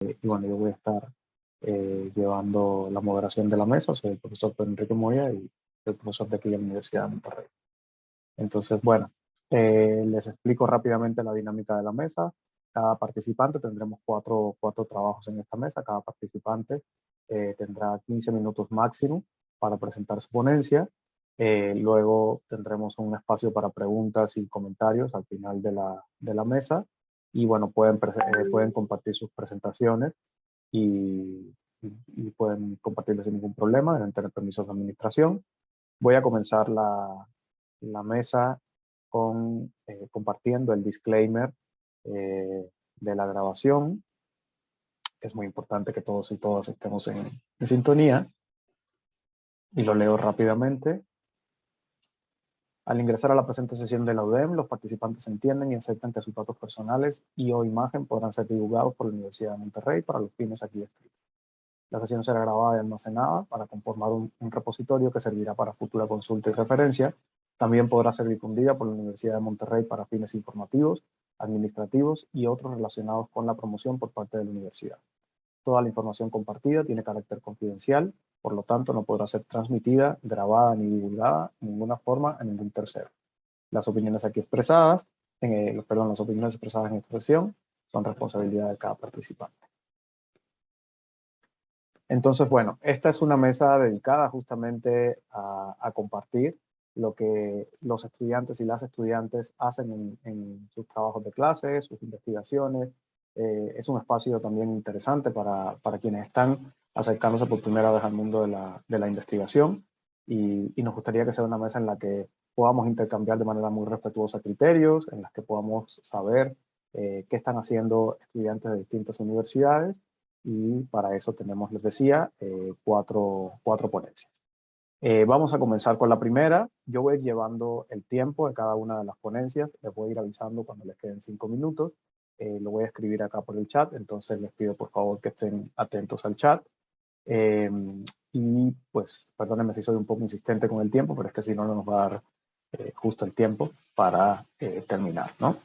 y bueno, yo voy a estar llevando la moderación de la mesa. Soy el profesor Pedro Enrique Moya y el profesor de aquí de la Universidad de Monterrey. Entonces, bueno, les explico rápidamente la dinámica de la mesa. Cada participante, tendremos cuatro trabajos en esta mesa. Cada participante tendrá 15 minutos máximo para presentar su ponencia. Luego tendremos un espacio para preguntas y comentarios al final de la mesa. Y bueno, pueden compartir sus presentaciones y pueden compartirlas sin ningún problema, deben tener permisos de administración. Voy a comenzar la mesa compartiendo el disclaimer de la grabación. Es muy importante que todos y todas estemos en sintonía. Y lo leo rápidamente. Al ingresar a la presente sesión de la UDEM, los participantes entienden y aceptan que sus datos personales y o imagen podrán ser divulgados por la Universidad de Monterrey para los fines aquí descritos. La sesión será grabada y almacenada para conformar un repositorio que servirá para futura consulta y referencia. También podrá ser difundida por la Universidad de Monterrey para fines informativos, administrativos y otros relacionados con la promoción por parte de la universidad. Toda la información compartida tiene carácter confidencial, por lo tanto no podrá ser transmitida, grabada ni divulgada de ninguna forma a ningún tercero. Las opiniones aquí expresadas, las opiniones expresadas en esta sesión son responsabilidad de cada participante. Entonces, bueno, esta es una mesa dedicada justamente a compartir lo que los estudiantes y las estudiantes hacen en sus trabajos de clase, sus investigaciones. Es un espacio también interesante para quienes están acercándose por primera vez al mundo de la investigación y nos gustaría que sea una mesa en la que podamos intercambiar de manera muy respetuosa criterios, en las que podamos saber qué están haciendo estudiantes de distintas universidades. Y para eso tenemos, les decía, cuatro ponencias. Vamos a comenzar con la primera. Yo voy llevando el tiempo de cada una de las ponencias. Les voy a ir avisando cuando les queden 5 minutos. Lo voy a escribir acá por el chat, entonces les pido por favor que estén atentos al chat. Y pues, perdónenme si soy un poco insistente con el tiempo, pero es que si no, no nos va a dar justo el tiempo para terminar, ¿no?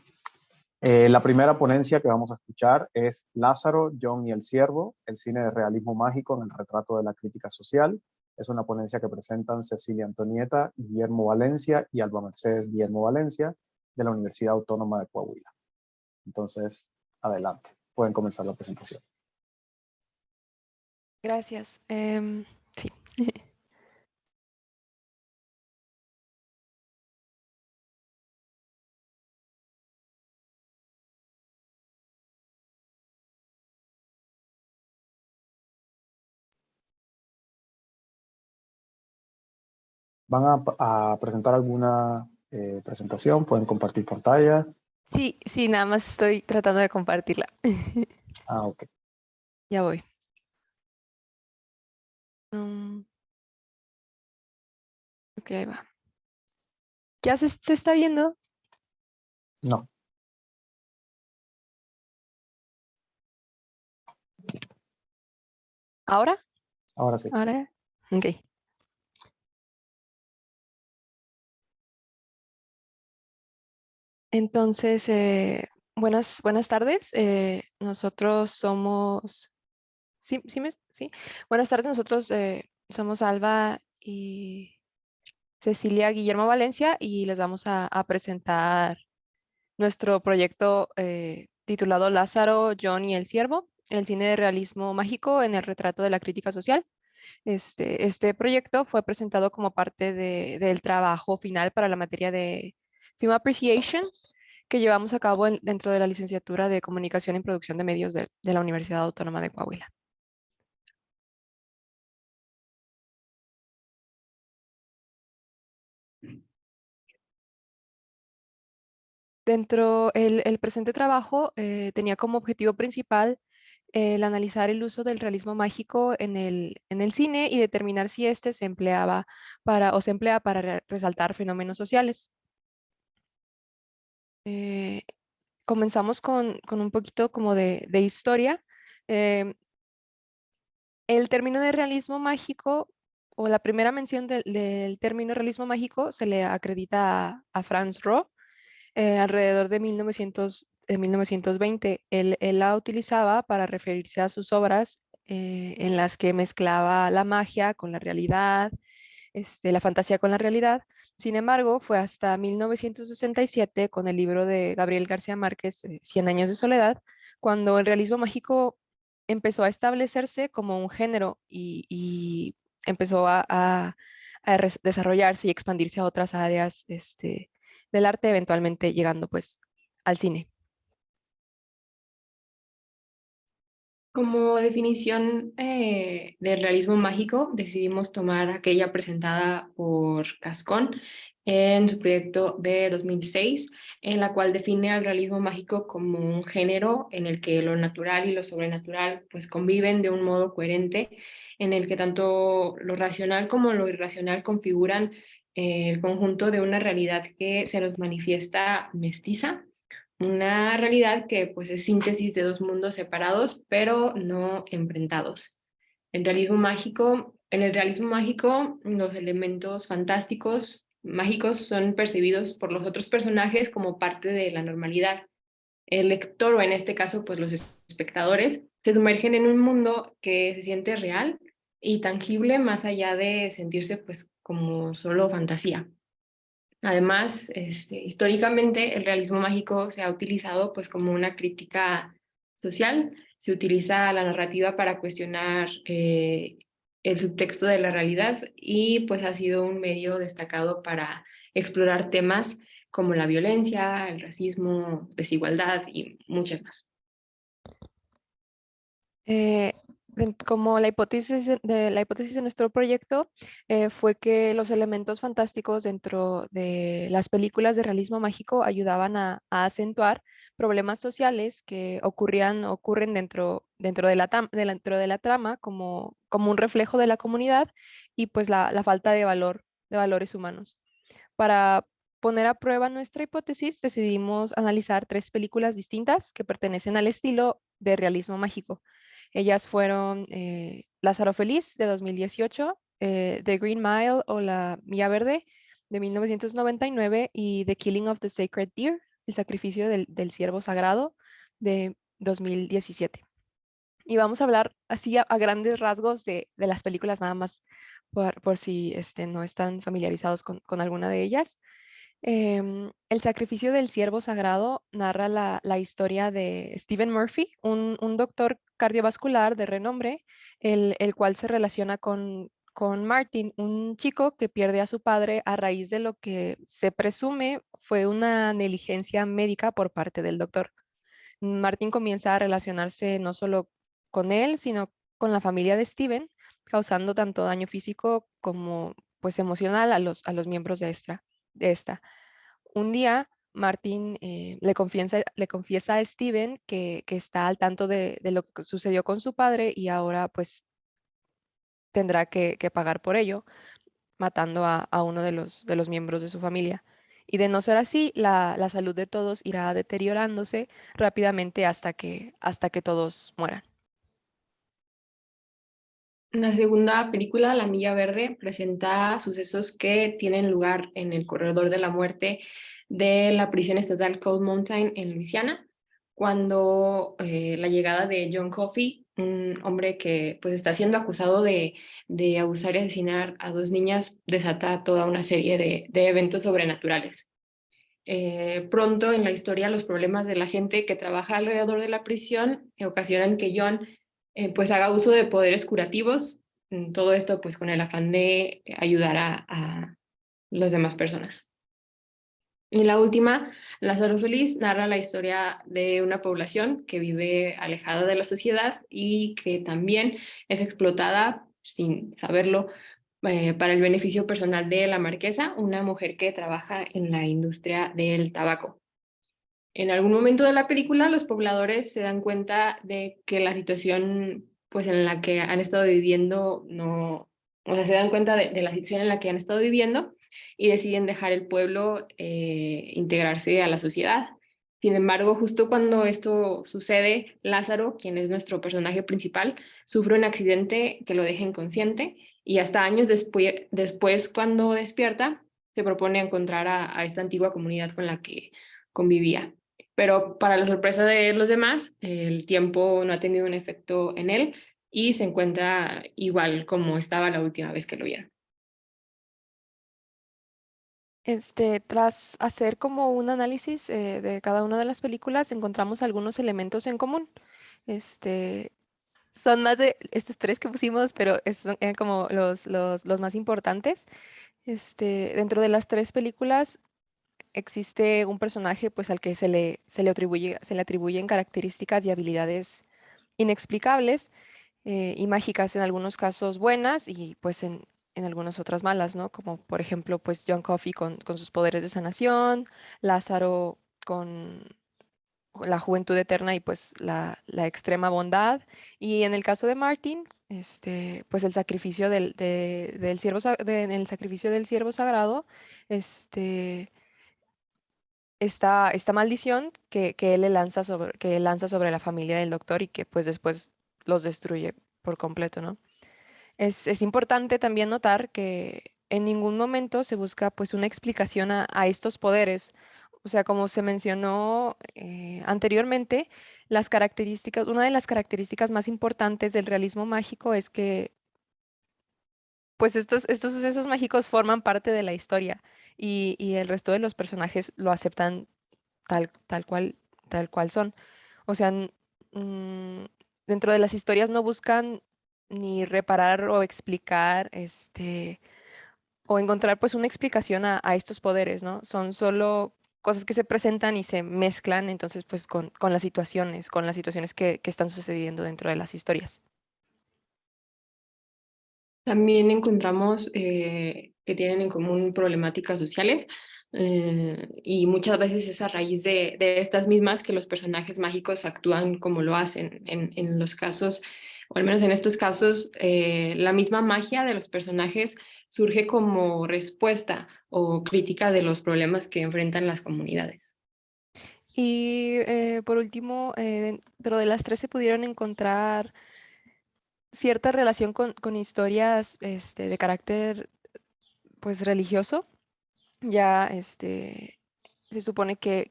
La primera ponencia que vamos a escuchar es Lázaro, John y el Ciervo, el cine de realismo mágico en el retrato de la crítica social. Es una ponencia que presentan Cecilia Antonieta, Guillermo Valencia y Alba Mercedes Guillermo Valencia de la Universidad Autónoma de Coahuila. Entonces, adelante, pueden comenzar la presentación. Gracias. Sí. ¿Van a presentar alguna presentación? ¿Pueden compartir pantalla? Sí, nada más estoy tratando de compartirla. Ah, ok. Ya voy. Mm, ok, ahí va. ¿Ya se está viendo? No, ¿Ahora? ahora sí. ¿Ahora? Ok. Entonces, buenas tardes. Nosotros somos... Sí. Buenas tardes, nosotros somos Alba y Cecilia Guillermo Valencia y les vamos a presentar nuestro proyecto titulado Lázaro, John y el Ciervo, el cine de realismo mágico en el retrato de la crítica social. Este proyecto fue presentado como parte del trabajo final para la materia de Film Appreciation que llevamos a cabo dentro de la licenciatura de Comunicación y Producción de Medios de la Universidad Autónoma de Coahuila. El presente trabajo tenía como objetivo principal el analizar el uso del realismo mágico en el cine y determinar si éste se empleaba se emplea para resaltar fenómenos sociales. Eh, Comenzamos con un poquito como de historia. Eh, el término de realismo mágico o la primera mención del término realismo mágico se le acredita a Franz Roh alrededor de 1920. Él la utilizaba para referirse a sus obras en las que mezclaba la magia con la realidad, la fantasía con la realidad. Sin embargo, fue hasta 1967 con el libro de Gabriel García Márquez, Cien años de soledad, cuando el realismo mágico empezó a establecerse como un género y empezó a desarrollarse y expandirse a otras áreas del arte, eventualmente llegando pues al cine. Como definición del realismo mágico, decidimos tomar aquella presentada por Gascón en su proyecto de 2006, en la cual define al realismo mágico como un género en el que lo natural y lo sobrenatural pues conviven de un modo coherente, en el que tanto lo racional como lo irracional configuran el conjunto de una realidad que se nos manifiesta mestiza, una realidad que pues es síntesis de dos mundos separados, pero no enfrentados. En el realismo mágico, los elementos fantásticos, mágicos, son percibidos por los otros personajes como parte de la normalidad. El lector, o en este caso, pues los espectadores, se sumergen en un mundo que se siente real y tangible más allá de sentirse pues como solo fantasía. Además, históricamente el realismo mágico se ha utilizado pues como una crítica social, se utiliza la narrativa para cuestionar el subtexto de la realidad y pues ha sido un medio destacado para explorar temas como la violencia, el racismo, desigualdad y muchas más. Eh, Como la hipótesis de nuestro proyecto fue que los elementos fantásticos dentro de las películas de realismo mágico ayudaban a acentuar problemas sociales que ocurren dentro de dentro de la trama como un reflejo de la comunidad y pues la falta de valores humanos. Para poner a prueba nuestra hipótesis, decidimos analizar tres películas distintas que pertenecen al estilo de realismo mágico. Ellas fueron Lázaro Feliz de 2018, The Green Mile o La Milla Verde de 1999 y The Killing of the Sacred Deer, El sacrificio del ciervo sagrado de 2017. Y vamos a hablar así a grandes rasgos de las películas nada más por si no están familiarizados con alguna de ellas. El sacrificio del ciervo sagrado narra la historia de Stephen Murphy, un doctor cardiovascular de renombre, el cual se relaciona con Martin, un chico que pierde a su padre a raíz de lo que se presume fue una negligencia médica por parte del doctor. Martin comienza a relacionarse no solo con él, sino con la familia de Steven, causando tanto daño físico como pues emocional a los miembros de esta. Un día, Martin le confiesa a Steven que está al tanto de lo que sucedió con su padre y ahora pues tendrá que pagar por ello, matando a uno de los miembros de su familia. Y de no ser así, la salud de todos irá deteriorándose rápidamente hasta que todos mueran. La segunda película, La Milla Verde, presenta sucesos que tienen lugar en el corredor de la muerte de la prisión estatal Cold Mountain en Luisiana, cuando la llegada de John Coffey, un hombre que pues está siendo acusado de abusar y asesinar a dos niñas, desata toda una serie de eventos sobrenaturales. Pronto en la historia los problemas de la gente que trabaja alrededor de la prisión ocasionan que John pues haga uso de poderes curativos, todo esto pues con el afán de ayudar a las demás personas. Y la última, Lázaro Feliz, narra la historia de una población que vive alejada de la sociedad y que también es explotada sin saberlo para el beneficio personal de la marquesa, una mujer que trabaja en la industria del tabaco. En algún momento de la película, los pobladores se dan cuenta de que la situación pues, en la que han estado viviendo no, o sea, se dan cuenta de la situación en la que han estado viviendo y deciden dejar el pueblo, integrarse a la sociedad. Sin embargo, justo cuando esto sucede, Lázaro, quien es nuestro personaje principal, sufre un accidente que lo deja inconsciente y hasta años después, cuando despierta, se propone encontrar a esta antigua comunidad con la que convivía. pero para la sorpresa de los demás, el tiempo no ha tenido un efecto en él y se encuentra igual como estaba la última vez que lo vieron. Tras hacer como un análisis de cada una de las películas, encontramos algunos elementos en común. Este, Son más de estos tres que pusimos, pero estos eran como los más importantes. Dentro de las tres películas existe un personaje pues al que se le atribuyen características y habilidades inexplicables y mágicas, en algunos casos buenas y pues en algunas otras malas, ¿no? Como por ejemplo pues John Coffey con sus poderes de sanación, Lázaro con la juventud eterna y pues la extrema bondad. Y en el caso de Martin, pues el sacrificio del en el sacrificio del siervo sagrado, este, esta maldición que él le lanza que él lanza sobre la familia del doctor y que pues después los destruye por completo, ¿no? Es importante también notar que en ningún momento se busca pues una explicación a estos poderes. O sea, como se mencionó anteriormente, una de las características más importantes del realismo mágico es que pues estos sucesos mágicos forman parte de la historia y el resto de los personajes lo aceptan tal, tal cual, tal cual son. O sea, mm, dentro de las historias no buscan ni reparar o explicar, o encontrar pues una explicación a estos poderes, ¿no? Son solo cosas que se presentan y se mezclan entonces pues con las situaciones que están sucediendo dentro de las historias. También encontramos que tienen en común problemáticas sociales y muchas veces es a raíz de estas mismas que los personajes mágicos actúan como lo hacen. En los casos, o al menos en estos casos, la misma magia de los personajes surge como respuesta o crítica de los problemas que enfrentan las comunidades. Y por último, dentro de las tres se pudieron encontrar cierta relación con historias de carácter pues religioso. Ya se supone que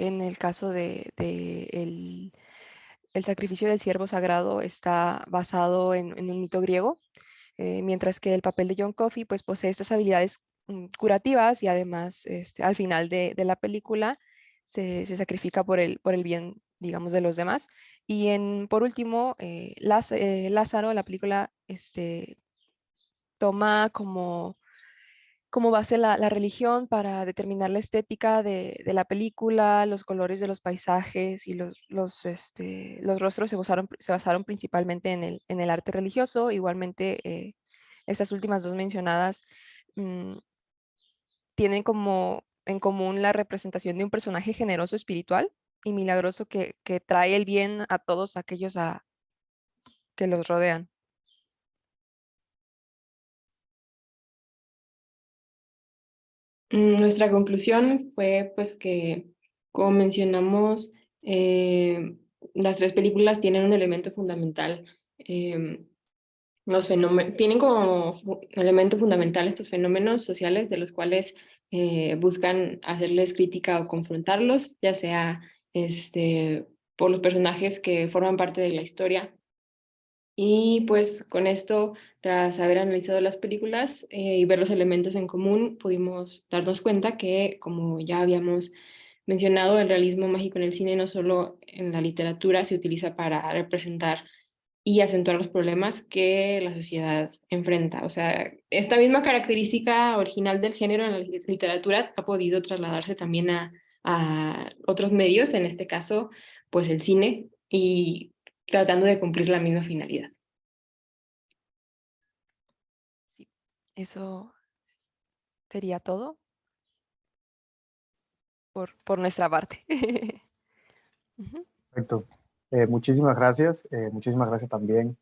en el caso de el sacrificio del ciervo sagrado está basado en un mito griego, mientras que el papel de John Coffey pues posee estas habilidades curativas y además al final de la película se sacrifica por el bien, digamos, de los demás. Y por último, Lázaro, la película, toma como base la religión para determinar la estética de la película, los colores de los paisajes y los rostros se basaron principalmente en el arte religioso. Igualmente, estas últimas dos mencionadas mm, tienen como en común la representación de un personaje generoso, espiritual y milagroso que trae el bien a todos aquellos que los rodean. Nuestra conclusión fue pues que, como mencionamos, las tres películas tienen un elemento fundamental. Los fenómenos tienen como elemento fundamental estos fenómenos sociales de los cuales buscan hacerles crítica o confrontarlos, ya sea por los personajes que forman parte de la historia. Y pues con esto, tras haber analizado las películas y ver los elementos en común, pudimos darnos cuenta que, como ya habíamos mencionado, el realismo mágico en el cine no solo en la literatura se utiliza para representar y acentuar los problemas que la sociedad enfrenta. O sea, esta misma característica original del género en la literatura ha podido trasladarse también a otros medios, en este caso, pues el cine, y tratando de cumplir la misma finalidad. Sí, eso sería todo por nuestra parte. Ujú. Perfecto. Muchísimas gracias también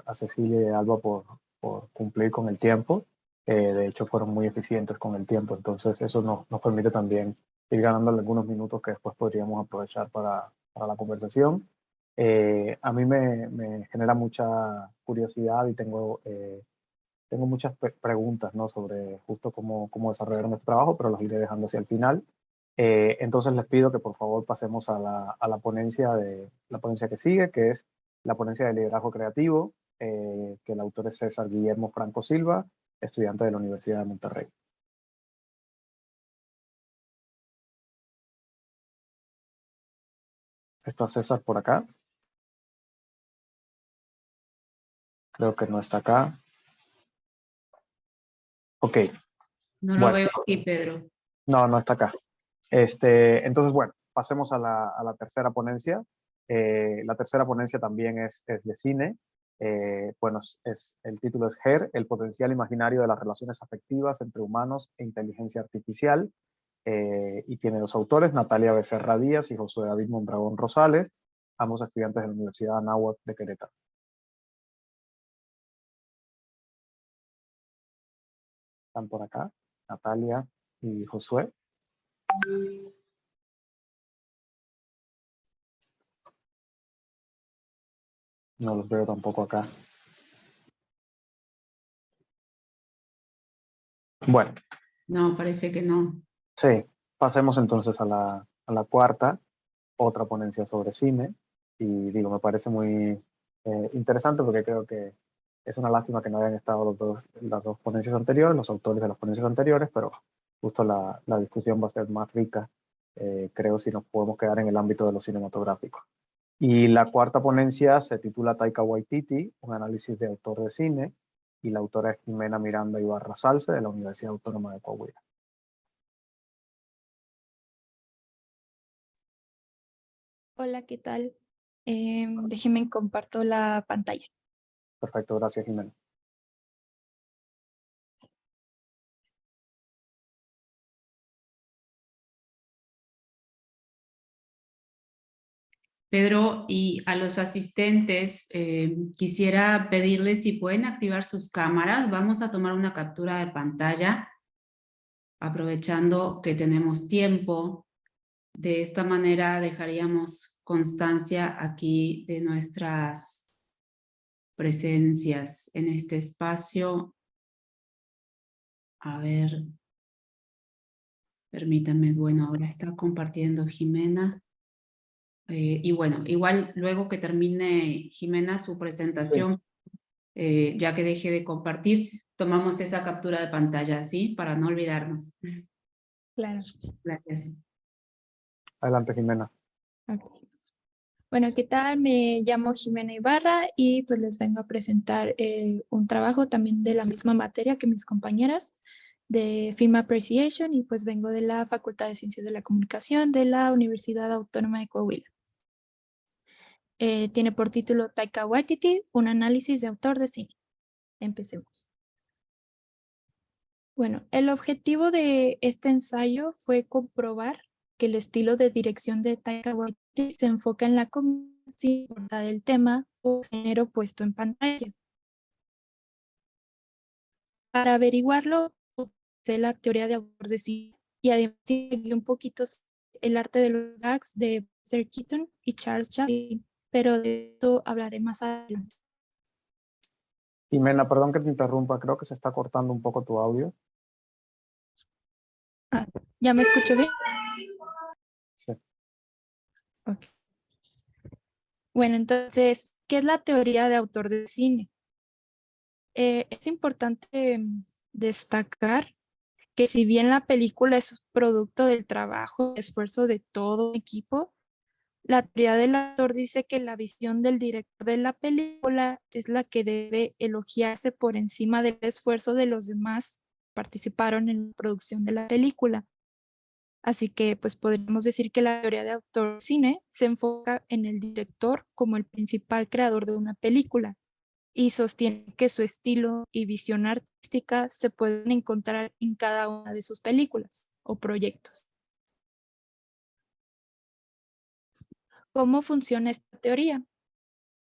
a Cecilia y a Alba por cumplir con el tiempo. De hecho, fueron muy eficientes con el tiempo, entonces eso nos permite también ir ganando algunos minutos que después podríamos aprovechar para la conversación. A mí me genera mucha curiosidad y tengo muchas preguntas, ¿no? Sobre justo cómo desarrollar nuestro trabajo, pero los iré dejando hacia el final. Entonces les pido que por favor pasemos a la ponencia que sigue, que es la ponencia de liderazgo creativo, que el autor es César Guillermo Franco Silva, estudiante de la Universidad de Monterrey. ¿Está César por acá? Creo que no está acá. Ok. No lo Bueno. veo aquí, Pedro. No está acá. Entonces, bueno, pasemos a la tercera ponencia. La tercera ponencia también es de cine. Bueno, el título es GER, el potencial imaginario de las relaciones afectivas entre humanos e inteligencia artificial. Y tiene dos autores, Natalia Becerra Díaz y Josué David Mondragón Rosales, ambos estudiantes de la Universidad Anáhuac de Querétaro. ¿Están por acá? Natalia y Josué. No los veo tampoco acá. Bueno. No, parece que no. Sí, pasemos entonces a la cuarta, otra ponencia sobre cine. Y digo, me parece muy interesante porque creo que es una lástima que no hayan estado las dos ponencias anteriores, los autores de las ponencias anteriores, pero justo la discusión va a ser más rica, creo, si nos podemos quedar en el ámbito de lo cinematográfico. Y la cuarta ponencia se titula Taika Waititi, un análisis de autor de cine, y la autora es Jimena Miranda Ibarra Salce, de la Universidad Autónoma de Coahuila. Hola, ¿qué tal? Déjenme comparto la pantalla. Perfecto, gracias, Jimena. Pedro, y a los asistentes quisiera pedirles si pueden activar sus cámaras. Vamos a tomar una captura de pantalla, aprovechando que tenemos tiempo. De esta manera dejaríamos constancia aquí de nuestras presencias en este espacio. A ver, permítanme, bueno, ahora está compartiendo Jimena. Y bueno, igual luego que termine Jimena su presentación, ya que deje de compartir, tomamos esa captura de pantalla, ¿sí? Para no olvidarnos. Claro. Gracias. Adelante, Jimena. Okay. Bueno, ¿qué tal? Me llamo Jimena Ibarra y pues les vengo a presentar un trabajo también de la misma materia que mis compañeras de Film Appreciation y pues vengo de la Facultad de Ciencias de la Comunicación de la Universidad Autónoma de Coahuila. Tiene por título Taika Waititi, un análisis de autor de cine. Empecemos. Bueno, el objetivo de este ensayo fue comprobar que el estilo de dirección de Taika Waititi se enfoca en la comedia sin importar el tema o género puesto en pantalla. Para averiguarlo, usé la teoría de autor de cine y además seguí un poquito el arte de los gags de Buster Keaton y Charles Chaplin, pero de esto hablaré más adelante. Jimena, perdón que te interrumpa, creo que se está cortando un poco tu audio. ¿Ya me escucho bien? Sí. Okay. Bueno, entonces, ¿qué es la teoría de autor de cine? Es importante destacar que si bien la película es producto del trabajo y esfuerzo de todo un equipo, la teoría del autor dice que la visión del director de la película es la que debe elogiarse por encima del esfuerzo de los demás que participaron en la producción de la película. Así que pues podríamos decir que la teoría de autor de cine se enfoca en el director como el principal creador de una película y sostiene que su estilo y visión artística se pueden encontrar en cada una de sus películas o proyectos. ¿Cómo funciona esta teoría?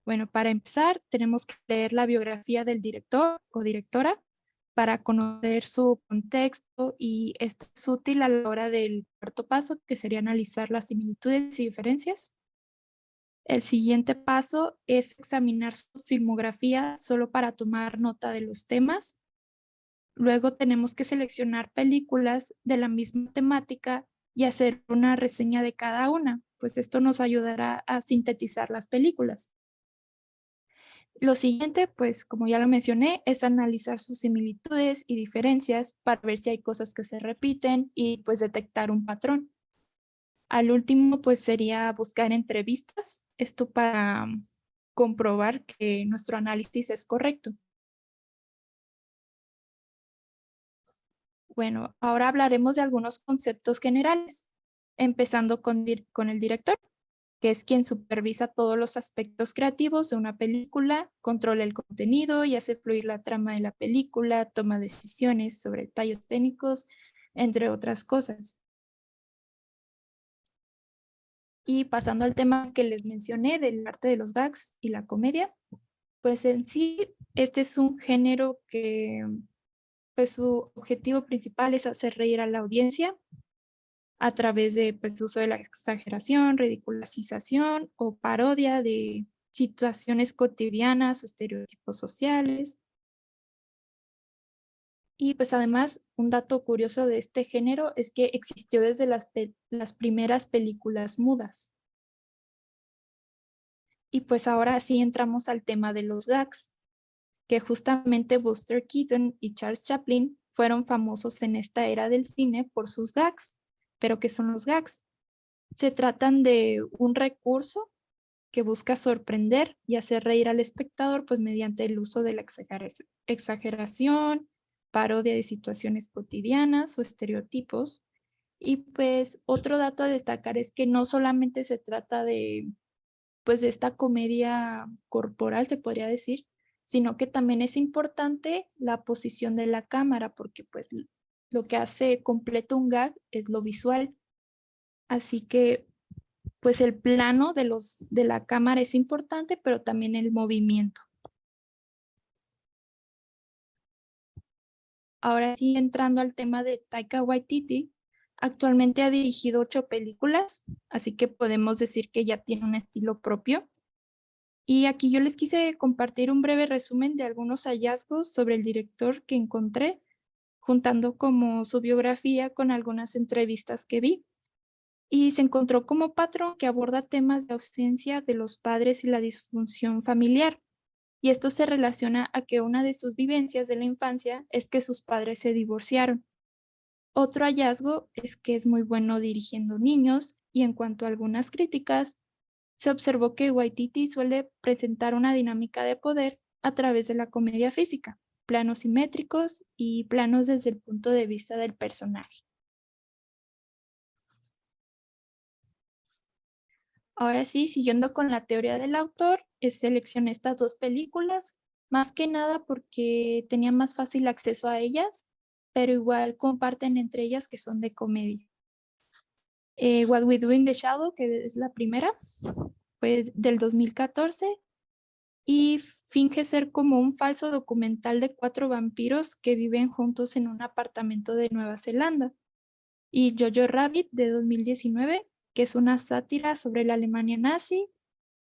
Bueno, para empezar, tenemos que leer la biografía del director o directora para conocer su contexto y esto es útil a la hora del cuarto paso, que sería analizar las similitudes y diferencias. El siguiente paso es examinar su filmografía solo para tomar nota de los temas. Luego tenemos que seleccionar películas de la misma temática y hacer una reseña de cada una, pues esto nos ayudará a sintetizar las películas. Lo siguiente, pues como ya lo mencioné, es analizar sus similitudes y diferencias para ver si hay cosas que se repiten y pues detectar un patrón. Al último, pues sería buscar entrevistas, esto para comprobar que nuestro análisis es correcto. Bueno, ahora hablaremos de algunos conceptos generales, empezando con el director, que es quien supervisa todos los aspectos creativos de una película, controla el contenido y hace fluir la trama de la película, toma decisiones sobre detalles técnicos, entre otras cosas. Y pasando al tema que les mencioné del arte de los gags y la comedia, pues en sí, este es un género que pues su objetivo principal es hacer reír a la audiencia a través de pues, uso de la exageración, ridiculización o parodia de situaciones cotidianas o estereotipos sociales. Y pues además, un dato curioso de este género es que existió desde las primeras películas mudas. Y pues ahora sí entramos al tema de los gags, que justamente Buster Keaton y Charles Chaplin fueron famosos en esta era del cine por sus gags. ¿Pero qué son los gags? Se tratan de un recurso que busca sorprender y hacer reír al espectador pues mediante el uso de la exageración, parodia de situaciones cotidianas o estereotipos. Y pues otro dato a destacar es que no solamente se trata de pues de esta comedia corporal, se podría decir, sino que también es importante la posición de la cámara, porque pues lo que hace completo un gag es lo visual. Así que pues el plano de la cámara es importante, pero también el movimiento. Ahora sí, entrando al tema de Taika Waititi, actualmente ha dirigido 8 películas, así que podemos decir que ya tiene un estilo propio. Y aquí yo les quise compartir un breve resumen de algunos hallazgos sobre el director que encontré, juntando como su biografía con algunas entrevistas que vi. Y se encontró como patrón que aborda temas de ausencia de los padres y la disfunción familiar. Y esto se relaciona a que una de sus vivencias de la infancia es que sus padres se divorciaron. Otro hallazgo es que es muy bueno dirigiendo niños y en cuanto a algunas críticas, se observó que Waititi suele presentar una dinámica de poder a través de la comedia física, planos simétricos y planos desde el punto de vista del personaje. Ahora sí, siguiendo con la teoría del autor, seleccioné estas 2 películas, más que nada porque tenía más fácil acceso a ellas, pero igual comparten entre ellas que son de comedia. What We Do in the Shadow, que es la primera, fue del 2014 y finge ser como un falso documental de 4 vampiros que viven juntos en un apartamento de Nueva Zelanda. Y Jojo Rabbit de 2019, que es una sátira sobre la Alemania nazi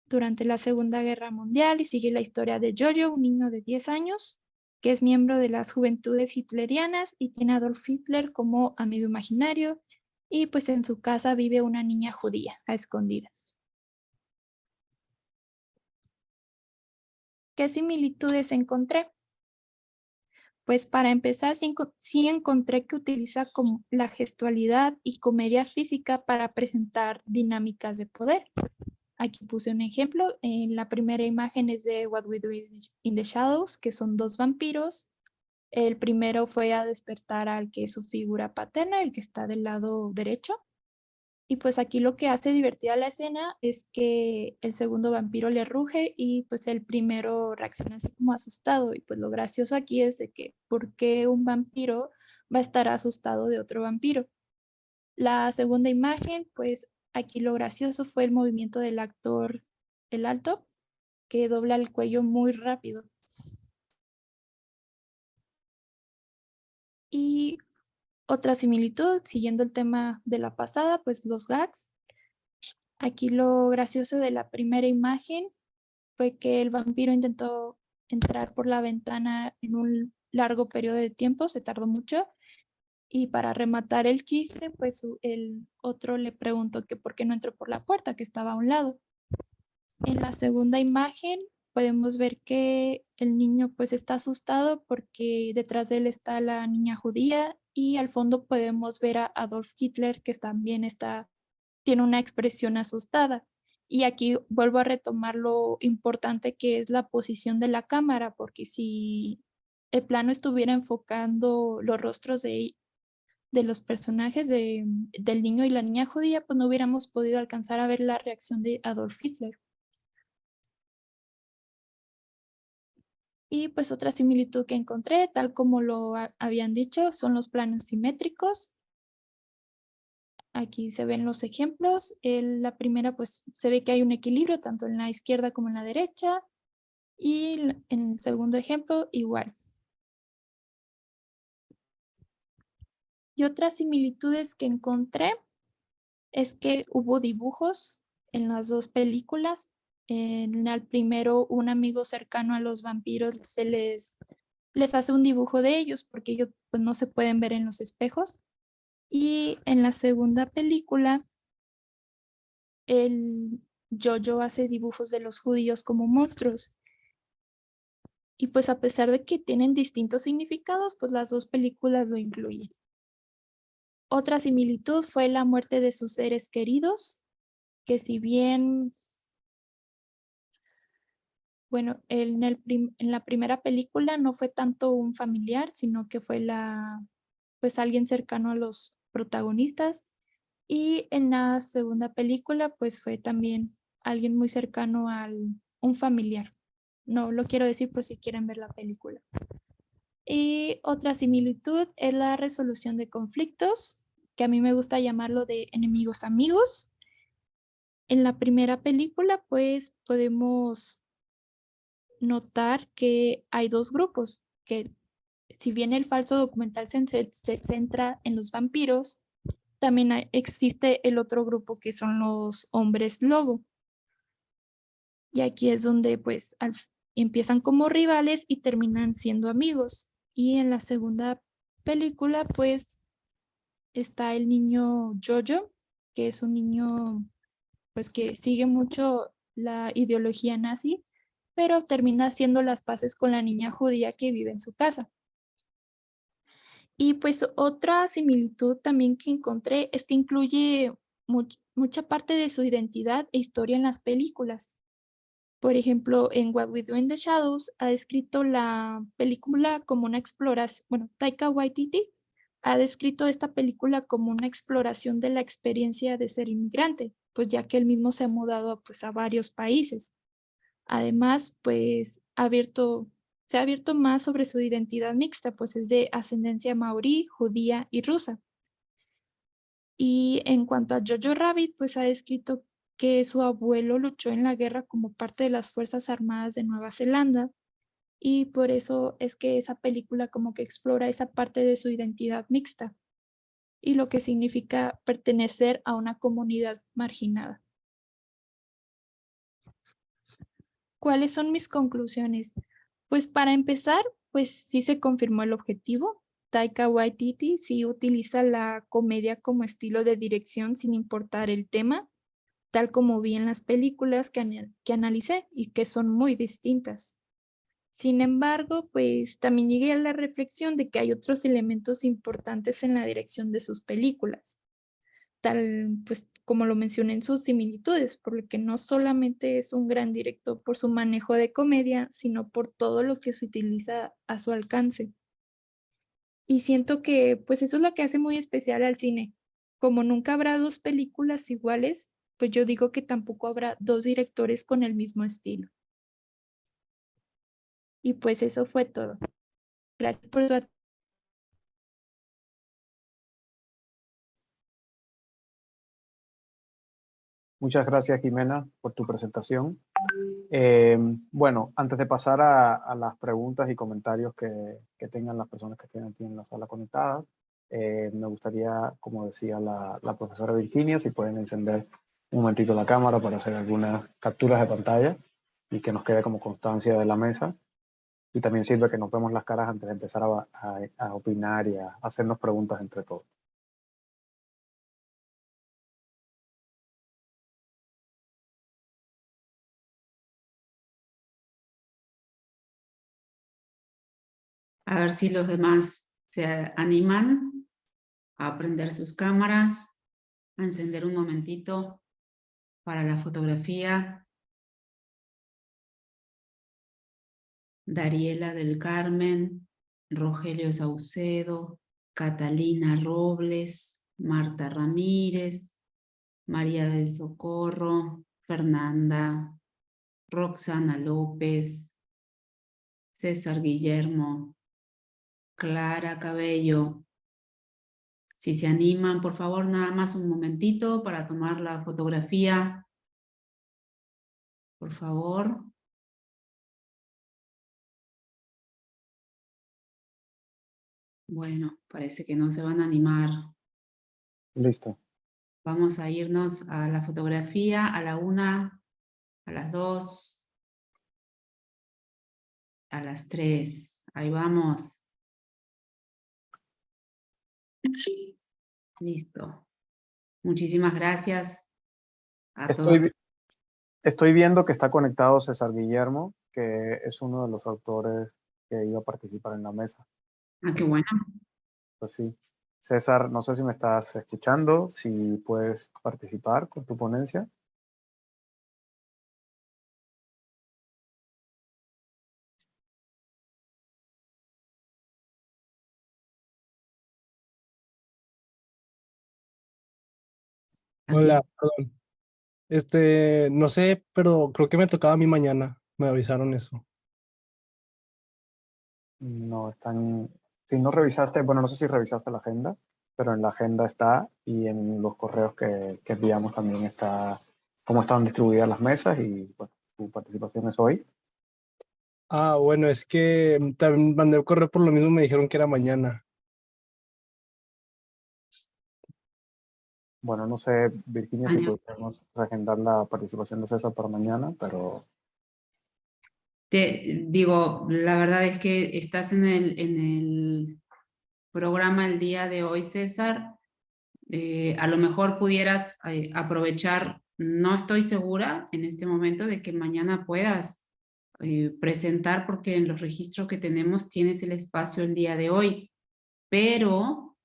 durante la Segunda Guerra Mundial y sigue la historia de Jojo, un niño de 10 años, que es miembro de las juventudes hitlerianas y tiene a Adolf Hitler como amigo imaginario y pues en su casa vive una niña judía a escondidas. ¿Qué similitudes encontré? Pues para empezar, sí encontré que utiliza como la gestualidad y comedia física para presentar dinámicas de poder. Aquí puse un ejemplo. En la primera imagen es de What We Do in the Shadows, que son 2 vampiros. El primero fue a despertar al que es su figura paterna, el que está del lado derecho. Y pues aquí lo que hace divertida la escena es que el segundo vampiro le ruge y pues el primero reacciona así como asustado. Y pues lo gracioso aquí es de que ¿por qué un vampiro va a estar asustado de otro vampiro? La segunda imagen, pues aquí lo gracioso fue el movimiento del actor, el alto, que dobla el cuello muy rápido. Y otra similitud, siguiendo el tema de la pasada, pues los gags. Aquí lo gracioso de la primera imagen fue que el vampiro intentó entrar por la ventana en un largo periodo de tiempo, se tardó mucho, Y para rematar el chiste, pues el otro le preguntó que por qué no entró por la puerta que estaba a un lado. En la segunda imagen podemos ver que el niño pues está asustado porque detrás de él está la niña judía y al fondo podemos ver a Adolf Hitler que también tiene una expresión asustada. Y aquí vuelvo a retomar lo importante que es la posición de la cámara, porque si el plano estuviera enfocando los rostros de los personajes del niño y la niña judía, pues no hubiéramos podido alcanzar a ver la reacción de Adolf Hitler. Y pues otra similitud que encontré, tal como lo habían dicho, son los planos simétricos. Aquí se ven los ejemplos. La primera, pues se ve que hay un equilibrio tanto en la izquierda como en la derecha. Y en el segundo ejemplo, igual. Y otras similitudes que encontré es que hubo dibujos en las dos películas. En el primero, un amigo cercano a los vampiros les hace un dibujo de ellos porque ellos pues, no se pueden ver en los espejos. Y en la segunda película, el Jojo hace dibujos de los judíos como monstruos. Y pues a pesar de que tienen distintos significados, pues las dos películas lo incluyen. Otra similitud fue la muerte de sus seres queridos, que si bien, bueno, en la primera película no fue tanto un familiar, sino que fue pues alguien cercano a los protagonistas. Y en la segunda película, pues fue también alguien muy cercano a un familiar. No lo quiero decir por si quieren ver la película. Y otra similitud es la resolución de conflictos, que a mí me gusta llamarlo de enemigos amigos. En la primera película, pues podemos notar que hay dos grupos, que si bien el falso documental se centra en los vampiros, también existe el otro grupo que son los hombres lobo. Y aquí es donde pues empiezan como rivales y terminan siendo amigos. Y en la segunda película pues está el niño Jojo, que es un niño pues que sigue mucho la ideología nazi, pero termina haciendo las paces con la niña judía que vive en su casa. Y pues otra similitud también que encontré es que incluye mucha parte de su identidad e historia en las películas. Por ejemplo, en What We Do in the Shadows ha descrito la película como una exploración, bueno, Taika Waititi ha descrito esta película como una exploración de la experiencia de ser inmigrante, pues ya que él mismo se ha mudado pues a varios países. Además, pues se ha abierto más sobre su identidad mixta, pues es de ascendencia maorí, judía y rusa. Y en cuanto a Jojo Rabbit, pues ha descrito que su abuelo luchó en la guerra como parte de las Fuerzas Armadas de Nueva Zelanda y por eso es que esa película como que explora esa parte de su identidad mixta y lo que significa pertenecer a una comunidad marginada. ¿Cuáles son mis conclusiones? Pues para empezar, pues sí se confirmó el objetivo. Taika Waititi sí utiliza la comedia como estilo de dirección sin importar el tema, tal como vi en las películas que analicé y que son muy distintas. Sin embargo, pues también llegué a la reflexión de que hay otros elementos importantes en la dirección de sus películas, tal pues como lo mencioné en sus similitudes, porque no solamente es un gran director por su manejo de comedia, sino por todo lo que se utiliza a su alcance. Y siento que pues eso es lo que hace muy especial al cine. Como nunca habrá dos películas iguales, pues yo digo que tampoco habrá dos directores con el mismo estilo. Y pues eso fue todo. Gracias por su atención. Muchas gracias, Jimena, por tu presentación. Bueno, antes de pasar a las preguntas y comentarios que tengan las personas que estén aquí en la sala conectadas, me gustaría, como decía la profesora Virginia, si pueden encender un momentito la cámara para hacer algunas capturas de pantalla y que nos quede como constancia de la mesa. Y también sirve que nos vemos las caras antes de empezar a opinar y a hacernos preguntas entre todos. A ver si los demás se animan a prender sus cámaras, a encender un momentito para la fotografía. Dariela del Carmen, Rogelio Saucedo, Catalina Robles, Marta Ramírez, María del Socorro, Fernanda, Roxana López, César Guillermo, Clara Cabello. Si se animan, por favor, nada más un momentito para tomar la fotografía. Por favor. Bueno, parece que no se van a animar. Listo. Vamos a irnos a la fotografía a la 1, a las 2, a las 3. Ahí vamos. Listo. Muchísimas gracias a todos. Estoy viendo que está conectado César Guillermo, que es uno de los autores que iba a participar en la mesa. Ah, qué bueno. Pues sí. César, no sé si me estás escuchando, si puedes participar con tu ponencia. Aquí. Hola, perdón. No sé, pero creo que me tocaba a mí mañana. Me avisaron eso. No están. Si no revisaste, bueno, no sé si revisaste la agenda, pero en la agenda está y en los correos que enviamos también está cómo están distribuidas las mesas y bueno, tu participación es hoy. Ah, bueno, es que también mandé el correo por lo mismo, me dijeron que era mañana. Bueno, no sé, Virginia, si Año. podemos reagendar la participación de César para mañana, pero Te digo, la verdad es que estás en el programa el día de hoy, César. A lo mejor pudieras aprovechar, no estoy segura en este momento de que mañana puedas presentar, porque en los registros que tenemos tienes el espacio el día de hoy, pero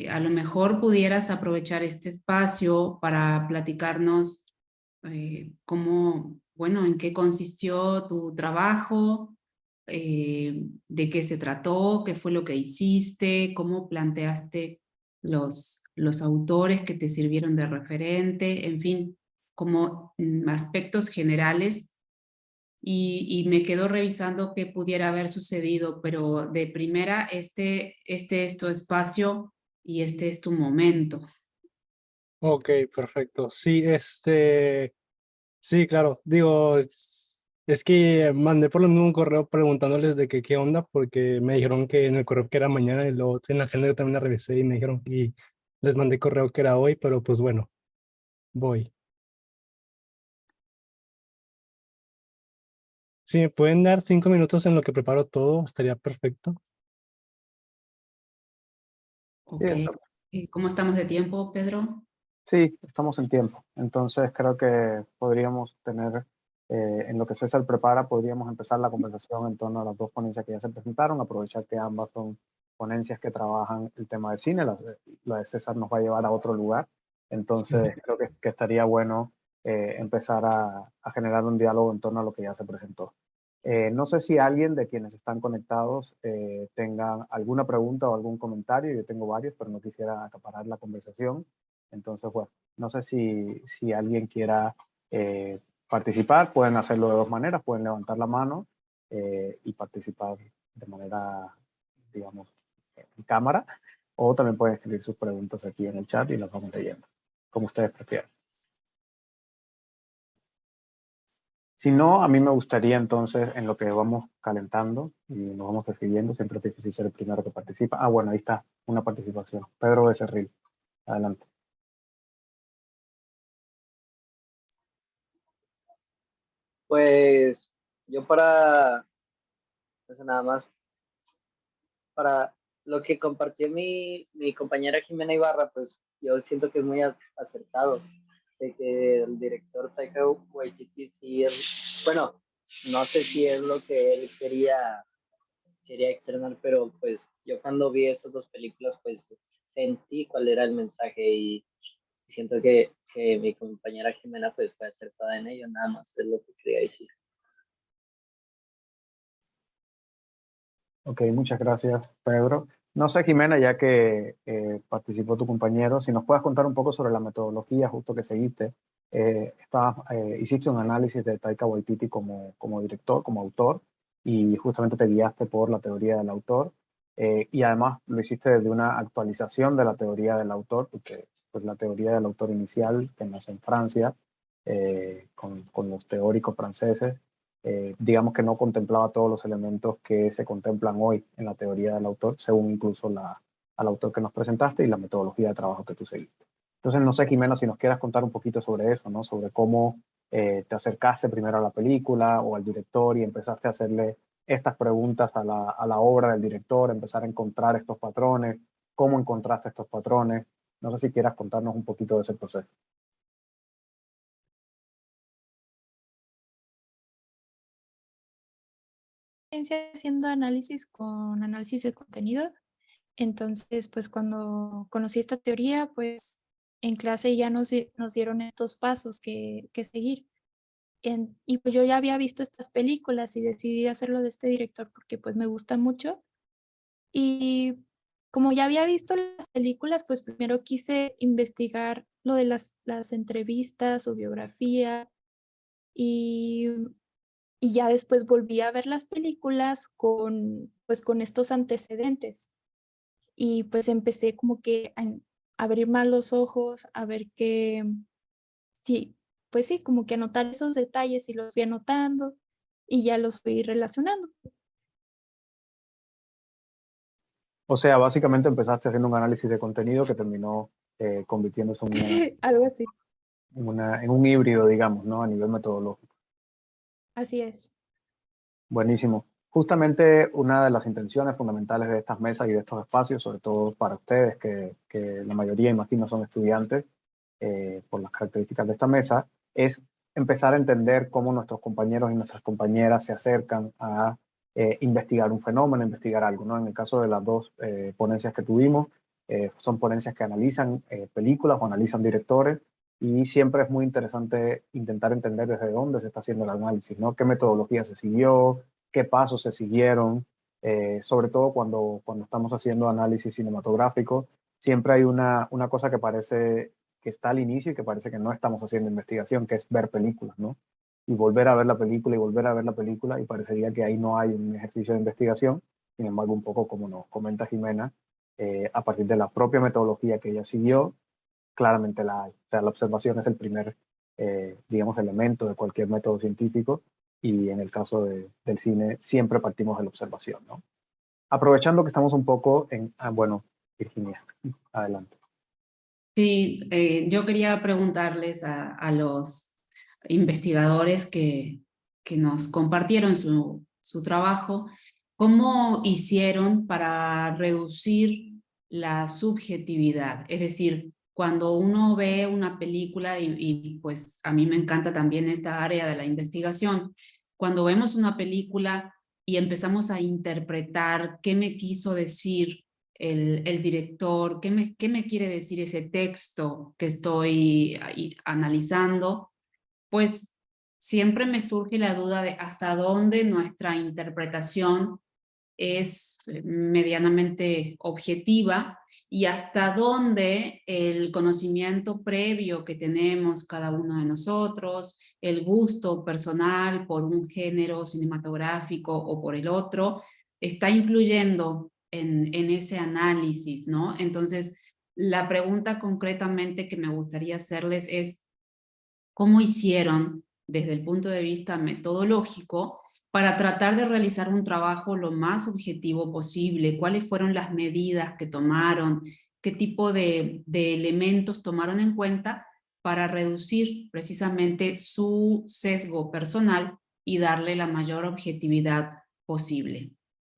a lo mejor pudieras aprovechar este espacio para platicarnos cómo, bueno, en qué consistió tu trabajo, de qué se trató, qué fue lo que hiciste, cómo planteaste los autores que te sirvieron de referente, en fin, como aspectos generales. Y me quedo revisando qué pudiera haber sucedido, pero de primera, este es tu espacio y este es tu momento. Ok, perfecto. Sí, sí, claro. Digo, es que mandé por lo mismo un correo preguntándoles de qué onda, porque me dijeron que en el correo que era mañana y luego en la agenda yo también la revisé y me dijeron y les mandé correo que era hoy, pero pues bueno, voy. Si me pueden dar 5 minutos en lo que preparo todo, estaría perfecto. Ok. sí, ¿Cómo estamos de tiempo, Pedro? sí, estamos en tiempo. Entonces creo que podríamos tener, en lo que César prepara, podríamos empezar la conversación en torno a las dos ponencias que ya se presentaron, aprovechar que ambas son ponencias que trabajan el tema del cine, la de César nos va a llevar a otro lugar. Entonces creo que estaría bueno empezar a generar un diálogo en torno a lo que ya se presentó. No sé si alguien de quienes están conectados tenga alguna pregunta o algún comentario. Yo tengo varios, pero no quisiera acaparar la conversación. Entonces, bueno, no sé si alguien quiera participar. Pueden hacerlo de dos maneras. Pueden levantar la mano y participar de manera, digamos, en cámara. O también pueden escribir sus preguntas aquí en el chat y las vamos leyendo, como ustedes prefieran. Si no, a mí me gustaría entonces, en lo que vamos calentando y nos vamos decidiendo, siempre es difícil ser el primero que participa. Ah, bueno, ahí está, una participación. Pedro Becerril, adelante. Pues yo para Eso nada más para lo que compartió mi compañera Jimena Ibarra, pues yo siento que es muy acertado, de que el director Taika Waititi sí es, bueno, no sé si es lo que él quería externar, pero pues yo cuando vi estas dos películas, pues sentí cuál era el mensaje y siento que mi compañera Jimena pues fue acertada en ello, nada más es lo que quería decir. Ok, muchas gracias, Pedro. No sé, Jimena, ya que participó tu compañero, si nos puedes contar un poco sobre la metodología justo que seguiste. Hiciste un análisis de Taika Waititi como director, como autor, y justamente te guiaste por la teoría del autor. Y además lo hiciste desde una actualización de la teoría del autor, porque pues, la teoría del autor inicial, que nace en Francia, con los teóricos franceses, digamos que no contemplaba todos los elementos que se contemplan hoy en la teoría del autor, según incluso al autor que nos presentaste y la metodología de trabajo que tú seguiste. Entonces, no sé, Jimena, si nos quieras contar un poquito sobre eso, ¿no? Sobre cómo te acercaste primero a la película o al director y empezaste a hacerle estas preguntas a la obra del director, empezar a encontrar estos patrones, cómo encontraste estos patrones. No sé si quieras contarnos un poquito de ese proceso. Haciendo análisis con análisis de contenido. Entonces, pues cuando conocí esta teoría, pues en clase ya nos dieron estos pasos que seguir. Y pues yo ya había visto estas películas y decidí hacerlo de este director porque pues me gusta mucho. Y como ya había visto las películas, pues primero quise investigar lo de las entrevistas o biografía y ya después volví a ver las películas pues con estos antecedentes. Y pues empecé como que a abrir más los ojos, a ver que, sí, pues sí, como que anotar esos detalles y los fui anotando y ya los fui relacionando. O sea, básicamente empezaste haciendo un análisis de contenido que terminó convirtiéndose Algo así, en un híbrido, digamos, ¿no? A nivel metodológico. así es. Buenísimo. Justamente una de las intenciones fundamentales de estas mesas y de estos espacios, sobre todo para ustedes, que la mayoría, imagino, son estudiantes, por las características de esta mesa, es empezar a entender cómo nuestros compañeros y nuestras compañeras se acercan a investigar un fenómeno, investigar algo, ¿no? En el caso de las dos ponencias que tuvimos, son ponencias que analizan películas o analizan directores, y siempre es muy interesante intentar entender desde dónde se está haciendo el análisis, ¿no? ¿Qué metodología se siguió? ¿Qué pasos se siguieron? Sobre todo cuando estamos haciendo análisis cinematográfico, siempre hay una cosa que parece que está al inicio y que parece que no estamos haciendo investigación, que es ver películas, ¿no? Y volver a ver la película y volver a ver la película, y parecería que ahí no hay un ejercicio de investigación. Sin embargo, un poco como nos comenta Jimena, a partir de la propia metodología que ella siguió, claramente la hay. O sea, la observación es el primer, digamos, elemento de cualquier método científico, y en el caso del cine siempre partimos de la observación, ¿no? Aprovechando que estamos un poco en... bueno, Virginia, adelante. Sí, yo quería preguntarles a los investigadores que nos compartieron su trabajo, ¿cómo hicieron para reducir la subjetividad? Es decir, cuando uno ve una película, y pues a mí me encanta también esta área de la investigación, cuando vemos una película y empezamos a interpretar qué me quiso decir el director, qué me quiere decir ese texto que estoy analizando, pues siempre me surge la duda de hasta dónde nuestra interpretación es medianamente objetiva y hasta dónde el conocimiento previo que tenemos cada uno de nosotros, el gusto personal por un género cinematográfico o por el otro, está influyendo en ese análisis, ¿no? Entonces, la pregunta concretamente que me gustaría hacerles es, ¿cómo hicieron desde el punto de vista metodológico para tratar de realizar un trabajo lo más objetivo posible? ¿Cuáles fueron las medidas que tomaron? ¿Qué tipo de elementos tomaron en cuenta para reducir precisamente su sesgo personal y darle la mayor objetividad posible?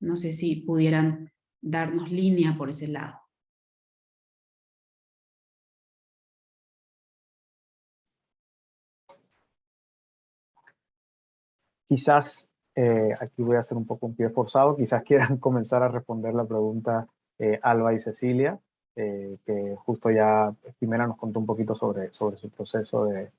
No sé si pudieran darnos línea por ese lado. Quizás aquí voy a hacer un poco un pie forzado, quizás quieran comenzar a responder la pregunta Alba y Cecilia, que justo ya Jimena nos contó un poquito sobre su proceso de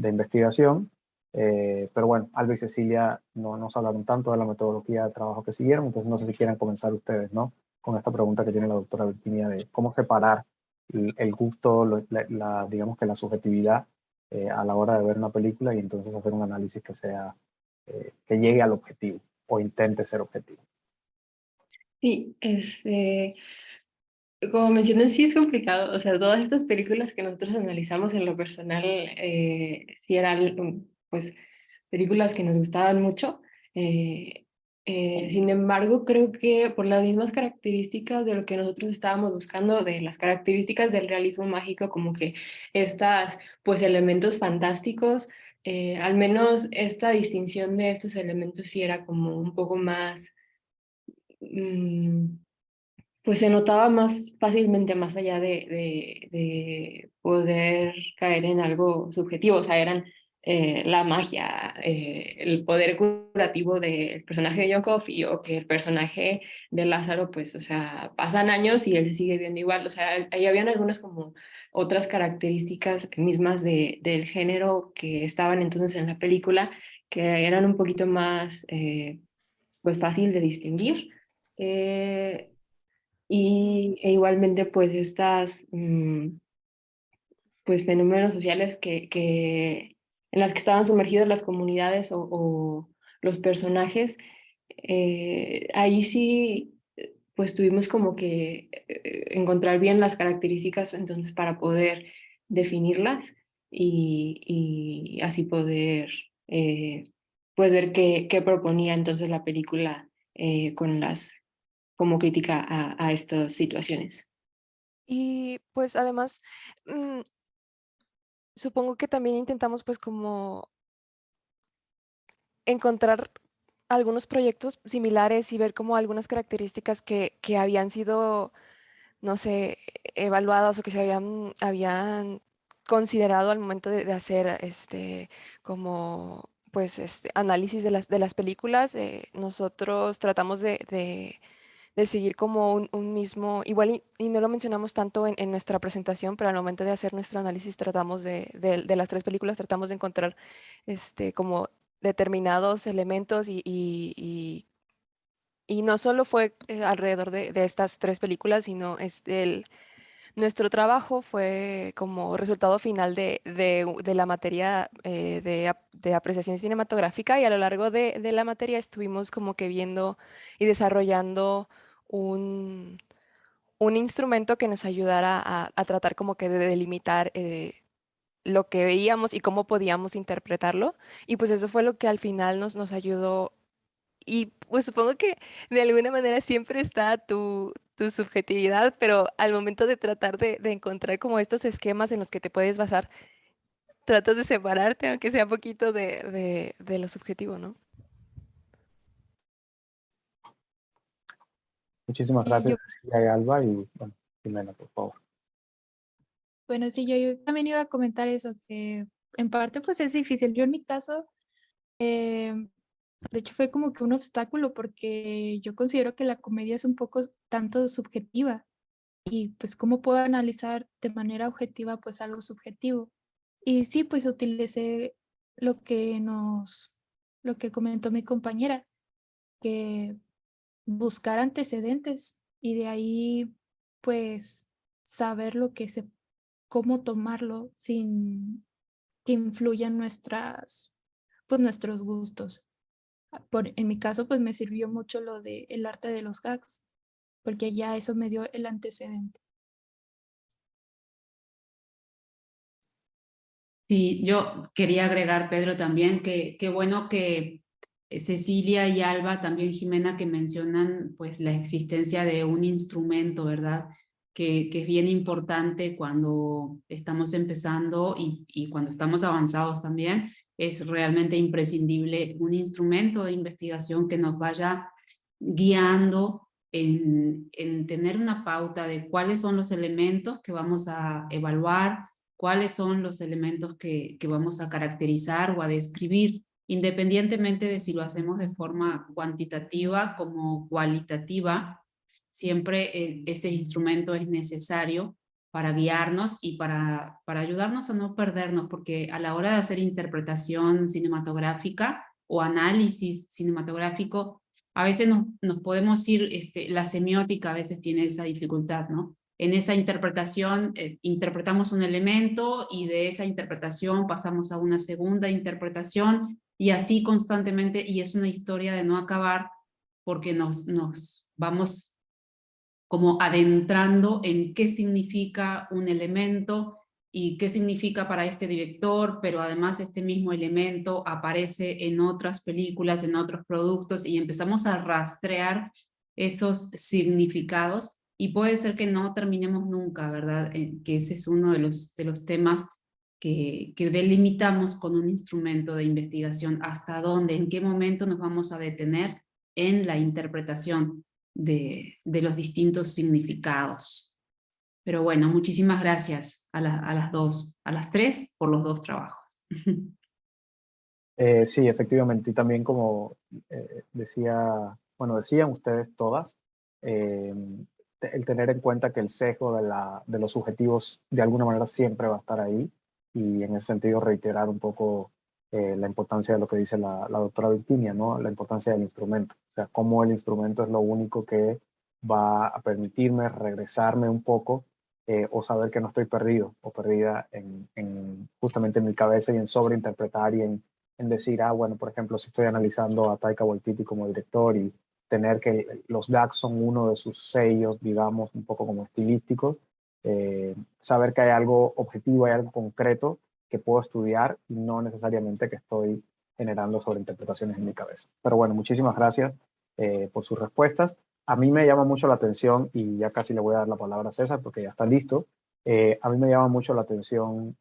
investigación, pero bueno, Alba y Cecilia no nos hablaron tanto de la metodología de trabajo que siguieron, entonces no sé si quieren comenzar ustedes, ¿no? Con esta pregunta que tiene la doctora Virginia de cómo separar el gusto, digamos que la subjetividad a la hora de ver una película y entonces hacer un análisis que sea que llegue al objetivo o intente ser objetivo. Sí, como mencioné, sí es complicado. O sea, todas estas películas que nosotros analizamos en lo personal, sí eran, pues, películas que nos gustaban mucho. eh, Sin embargo, creo que por las mismas características de lo que nosotros estábamos buscando, de las características del realismo mágico, como que estas, pues, elementos fantásticos, al menos esta distinción de estos elementos sí era como un poco más... pues se notaba más fácilmente más allá de poder caer en algo subjetivo, o sea, eran la magia, el poder curativo del personaje de John Coffey o que el personaje de Lázaro, pues, o sea, pasan años y él se sigue viendo igual, o sea, ahí habían algunas como otras características mismas del género que estaban entonces en la película que eran un poquito más, pues, fácil de distinguir. E igualmente, pues, estas pues, fenómenos sociales en las que estaban sumergidas las comunidades o los personajes, ahí sí, pues tuvimos como que encontrar bien las características entonces para poder definirlas y así poder pues ver qué proponía entonces la película con como crítica a estas situaciones. Y pues además, mm, supongo que también intentamos pues como encontrar algunos proyectos similares y ver como algunas características que habían sido, no sé, evaluadas o que se habían considerado al momento de hacer como pues análisis de las películas. Nosotros tratamos de seguir como un mismo, igual y no lo mencionamos tanto en nuestra presentación, pero al momento de hacer nuestro análisis tratamos de las tres películas, tratamos de encontrar como determinados elementos y no solo fue alrededor de estas tres películas, sino nuestro trabajo fue como resultado final de la materia de apreciación cinematográfica y a lo largo de la materia estuvimos como que viendo y desarrollando un, un instrumento que nos ayudara a tratar como que de delimitar lo que veíamos y cómo podíamos interpretarlo. Y pues eso fue lo que al final nos ayudó. Y pues supongo que de alguna manera siempre está tu subjetividad, pero al momento de tratar de encontrar como estos esquemas en los que te puedes basar, tratas de separarte, aunque sea poquito de lo subjetivo, ¿no? Muchísimas Yo, gracias, Cecilia y Alba, y bueno, Jimena, por favor. bueno, sí, yo también iba a comentar eso, que en parte pues es difícil. Yo en mi caso, eh, de hecho fue como que un obstáculo porque yo considero que la comedia es un poco tanto subjetiva y pues cómo puedo analizar de manera objetiva pues algo subjetivo. Y sí, pues utilicé lo que lo que comentó mi compañera, que buscar antecedentes y de ahí pues saber cómo tomarlo sin que influyan pues nuestros gustos. En mi caso pues me sirvió mucho lo de el arte de los gags, porque ya eso me dio el antecedente. Sí, yo quería agregar, Pedro, también que qué bueno que Cecilia y Alba, también Jimena, que mencionan pues la existencia de un instrumento, ¿verdad? Que es bien importante cuando estamos empezando y cuando estamos avanzados también. Es realmente imprescindible un instrumento de investigación que nos vaya guiando en tener una pauta de cuáles son los elementos que vamos a evaluar, cuáles son los elementos que vamos a caracterizar o a describir, independientemente de si lo hacemos de forma cuantitativa como cualitativa. Siempre este instrumento es necesario para guiarnos y para ayudarnos a no perdernos, porque a la hora de hacer interpretación cinematográfica o análisis cinematográfico, a veces nos podemos ir, la semiótica a veces tiene esa dificultad, ¿no? En esa interpretación interpretamos un elemento y de esa interpretación pasamos a una segunda interpretación y así constantemente, y es una historia de no acabar porque nos vamos como adentrando en qué significa un elemento y qué significa para este director, pero además este mismo elemento aparece en otras películas, en otros productos, y empezamos a rastrear esos significados, y puede ser que no terminemos nunca, ¿verdad? Que ese es uno de los temas que delimitamos con un instrumento de investigación, hasta dónde, en qué momento nos vamos a detener en la interpretación de los distintos significados. Pero bueno, muchísimas gracias a las dos, a las tres, por los dos trabajos. Sí, efectivamente, y también como decían ustedes todas, el tener en cuenta que el sesgo de los subjetivos de alguna manera siempre va a estar ahí, y en ese sentido reiterar un poco la importancia de lo que dice la doctora Virginia, ¿no? La importancia del instrumento, o sea, cómo el instrumento es lo único que va a permitirme regresarme un poco o saber que no estoy perdido o perdida justamente en mi cabeza y en sobreinterpretar y en decir, bueno, por ejemplo, si estoy analizando a Taika Waititi como director y tener que los gags son uno de sus sellos, digamos, un poco como estilísticos, saber que hay algo objetivo, hay algo concreto que puedo estudiar y no necesariamente que estoy generando sobreinterpretaciones en mi cabeza. Pero bueno, muchísimas gracias por sus respuestas. A mí me llama mucho la atención, y ya casi le voy a dar la palabra a César porque ya está listo, a mí me llama mucho la atención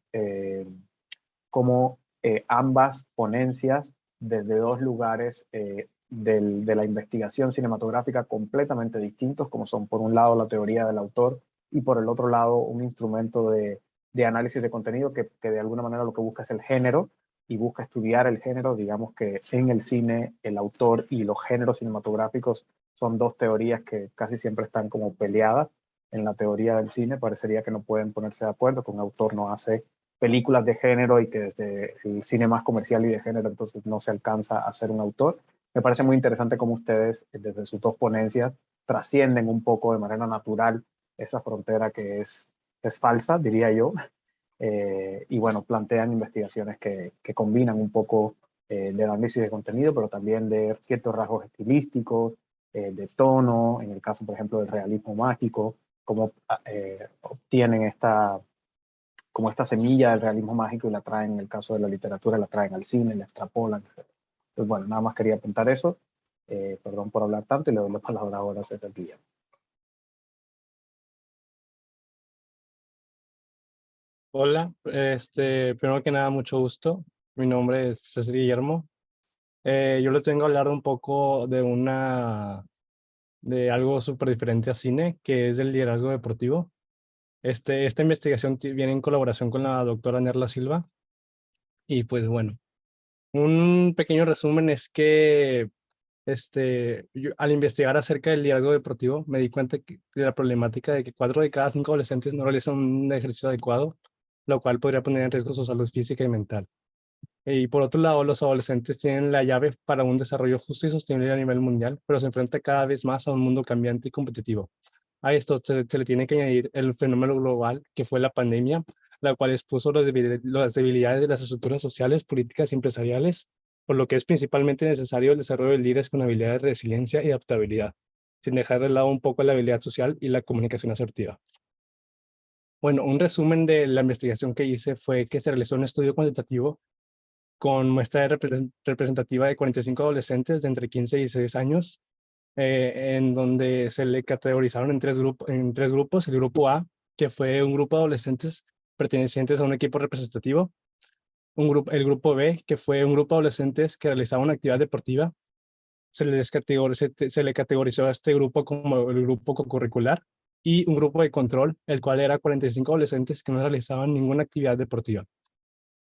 cómo ambas ponencias desde dos lugares de la investigación cinematográfica completamente distintos, como son por un lado la teoría del autor y por el otro lado un instrumento de análisis de contenido que de alguna manera lo que busca es el género y busca estudiar el género. Digamos que en el cine el autor y los géneros cinematográficos son dos teorías que casi siempre están como peleadas. En la teoría del cine parecería que no pueden ponerse de acuerdo, que un autor no hace películas de género y que desde el cine más comercial y de género entonces no se alcanza a ser un autor. Me parece muy interesante cómo ustedes desde sus dos ponencias trascienden un poco de manera natural esa frontera que es falsa, diría yo, y bueno, plantean investigaciones que combinan un poco del análisis de contenido, pero también de ciertos rasgos estilísticos, de tono, en el caso, por ejemplo, del realismo mágico, cómo obtienen como esta semilla del realismo mágico y la traen, en el caso de la literatura, la traen al cine, la extrapolan, etc. Entonces, bueno, nada más quería apuntar eso. Perdón por hablar tanto y le doy la palabra ahora a César Guillermo. Hola, primero que nada, mucho gusto. Mi nombre es César Guillermo. Yo les vengo a hablar un poco de algo súper diferente a cine, que es el liderazgo deportivo. Esta investigación viene en colaboración con la doctora Nerla Silva. Y pues bueno, un pequeño resumen es que yo, al investigar acerca del liderazgo deportivo, me di cuenta de la problemática de que 4 de cada 5 adolescentes no realizan un ejercicio adecuado, lo cual podría poner en riesgo su salud física y mental. Y por otro lado, los adolescentes tienen la llave para un desarrollo justo y sostenible a nivel mundial, pero se enfrenta cada vez más a un mundo cambiante y competitivo. A esto se le tiene que añadir el fenómeno global que fue la pandemia, la cual expuso las debilidades de las estructuras sociales, políticas y empresariales, por lo que es principalmente necesario el desarrollo de líderes con habilidades de resiliencia y adaptabilidad, sin dejar de lado un poco la habilidad social y la comunicación asertiva. Bueno, un resumen de la investigación que hice fue que se realizó un estudio cuantitativo con muestra representativa de 45 adolescentes de entre 15 y 16 años, en donde se le categorizaron en tres grupos. El grupo A, que fue un grupo de adolescentes pertenecientes a un equipo representativo. El grupo B, que fue un grupo de adolescentes que realizaba una actividad deportiva. se le categorizó a este grupo como el grupo co-curricular y un grupo de control, el cual era 45 adolescentes que no realizaban ninguna actividad deportiva.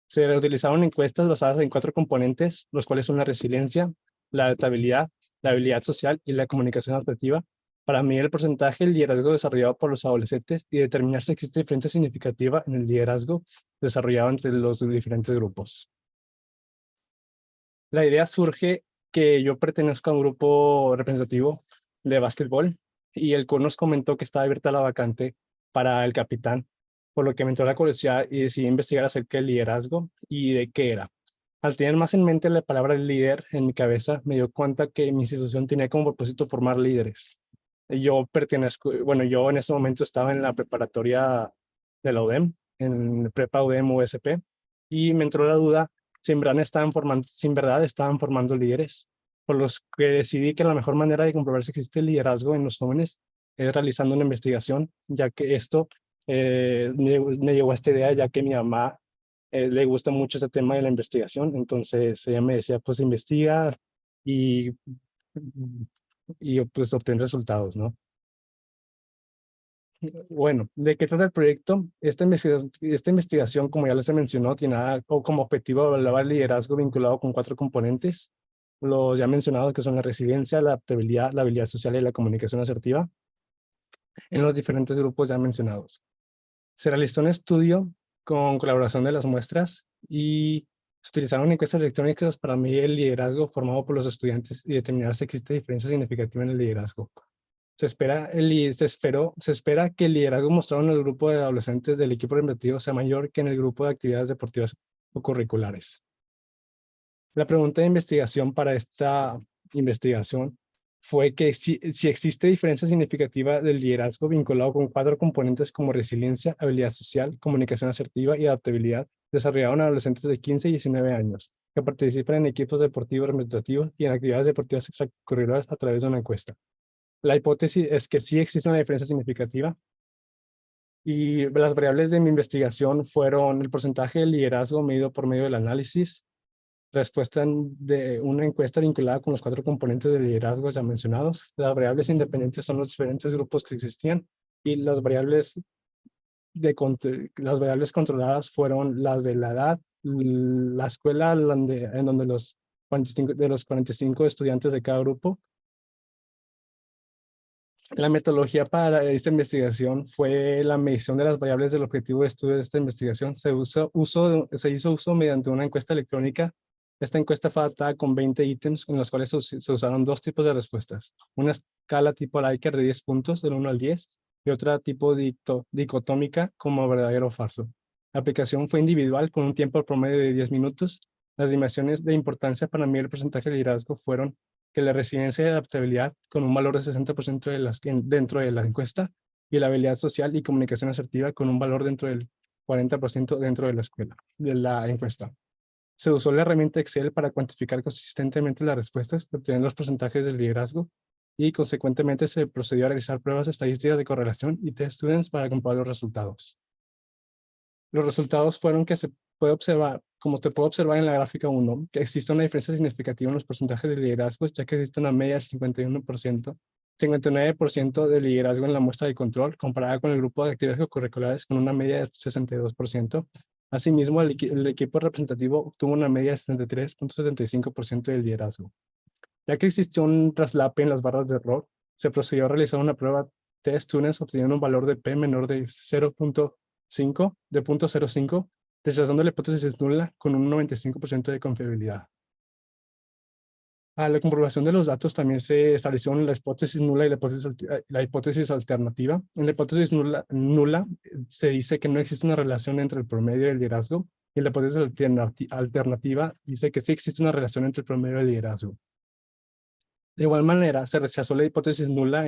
Se reutilizaron encuestas basadas en 4 componentes, los cuales son la resiliencia, la adaptabilidad, la habilidad social y la comunicación asertiva, para medir el porcentaje del liderazgo desarrollado por los adolescentes y determinar si existe diferencia significativa en el liderazgo desarrollado entre los diferentes grupos. La idea surge que yo pertenezco a un grupo representativo de básquetbol y el CUR nos comentó que estaba abierta la vacante para el capitán, por lo que me entró la curiosidad y decidí investigar acerca del liderazgo y de qué era. Al tener más en mente la palabra líder en mi cabeza, me dio cuenta que mi institución tenía como propósito formar líderes. Yo en ese momento estaba en la preparatoria de la UDEM, en prepa UDEM USP, y me entró la duda si en verdad estaban formando líderes, por los que decidí que la mejor manera de comprobar si existe liderazgo en los jóvenes es realizando una investigación, ya que esto me llegó a esta idea, ya que a mi mamá le gusta mucho ese tema de la investigación, entonces ella me decía, pues investiga y, y pues obtener resultados, ¿no? Bueno, ¿de qué trata el proyecto? Esta investigación, como ya les he mencionado, tiene como objetivo evaluar el liderazgo vinculado con 4 componentes, los ya mencionados, que son la resiliencia, la adaptabilidad, la habilidad social y la comunicación asertiva, en los diferentes grupos ya mencionados. Se realizó un estudio con colaboración de las muestras y se utilizaron encuestas electrónicas para medir el liderazgo formado por los estudiantes y determinar si existe diferencia significativa en el liderazgo. Se espera que el liderazgo mostrado en el grupo de adolescentes del equipo representativo sea mayor que en el grupo de actividades deportivas o curriculares. La pregunta de investigación para esta investigación fue que si existe diferencia significativa del liderazgo vinculado con 4 componentes como resiliencia, habilidad social, comunicación asertiva y adaptabilidad, desarrollado en adolescentes de 15 y 19 años, que participan en equipos deportivos representativos y en actividades deportivas extracurriculares a través de una encuesta. La hipótesis es que sí existe una diferencia significativa y las variables de mi investigación fueron el porcentaje de liderazgo medido por medio del análisis, respuesta de una encuesta vinculada con los 4 componentes de liderazgo ya mencionados. Las variables independientes son los diferentes grupos que existían y las variables controladas fueron las de la edad, la escuela en donde los 45 estudiantes de cada grupo. La metodología para esta investigación fue la medición de las variables del objetivo de estudio de esta investigación. Se hizo uso mediante una encuesta electrónica. Esta encuesta fue adaptada con 20 ítems en los cuales se usaron 2 tipos de respuestas. Una escala tipo Likert de 10 puntos, del 1 al 10, y otra tipo dicotómica como verdadero o falso. La aplicación fue individual con un tiempo promedio de 10 minutos. Las dimensiones de importancia para medir el porcentaje de liderazgo fueron que la resiliencia y adaptabilidad con un valor de 60% dentro de la encuesta y la habilidad social y comunicación asertiva con un valor dentro del 40% dentro de la encuesta. Se usó la herramienta Excel para cuantificar consistentemente las respuestas, obteniendo los porcentajes del liderazgo y consecuentemente se procedió a realizar pruebas estadísticas de correlación y test students para comprobar los resultados. Los resultados fueron que se puede observar, como se puede observar en la gráfica 1, que existe una diferencia significativa en los porcentajes de liderazgo, ya que existe una media del 51%, 59% de liderazgo en la muestra de control, comparada con el grupo de actividades curriculares con una media del 62%. Asimismo, el equipo representativo obtuvo una media de 73.75% de liderazgo. Ya que existió un traslape en las barras de error, se procedió a realizar una prueba test students obteniendo un valor de P menor de 0.05, rechazando la hipótesis nula con un 95% de confiabilidad. A la comprobación de los datos también se estableció la hipótesis nula y la hipótesis alternativa. En la hipótesis nula se dice que no existe una relación entre el promedio y el liderazgo, y la hipótesis alternativa dice que sí existe una relación entre el promedio y el liderazgo. De igual manera, se rechazó la hipótesis nula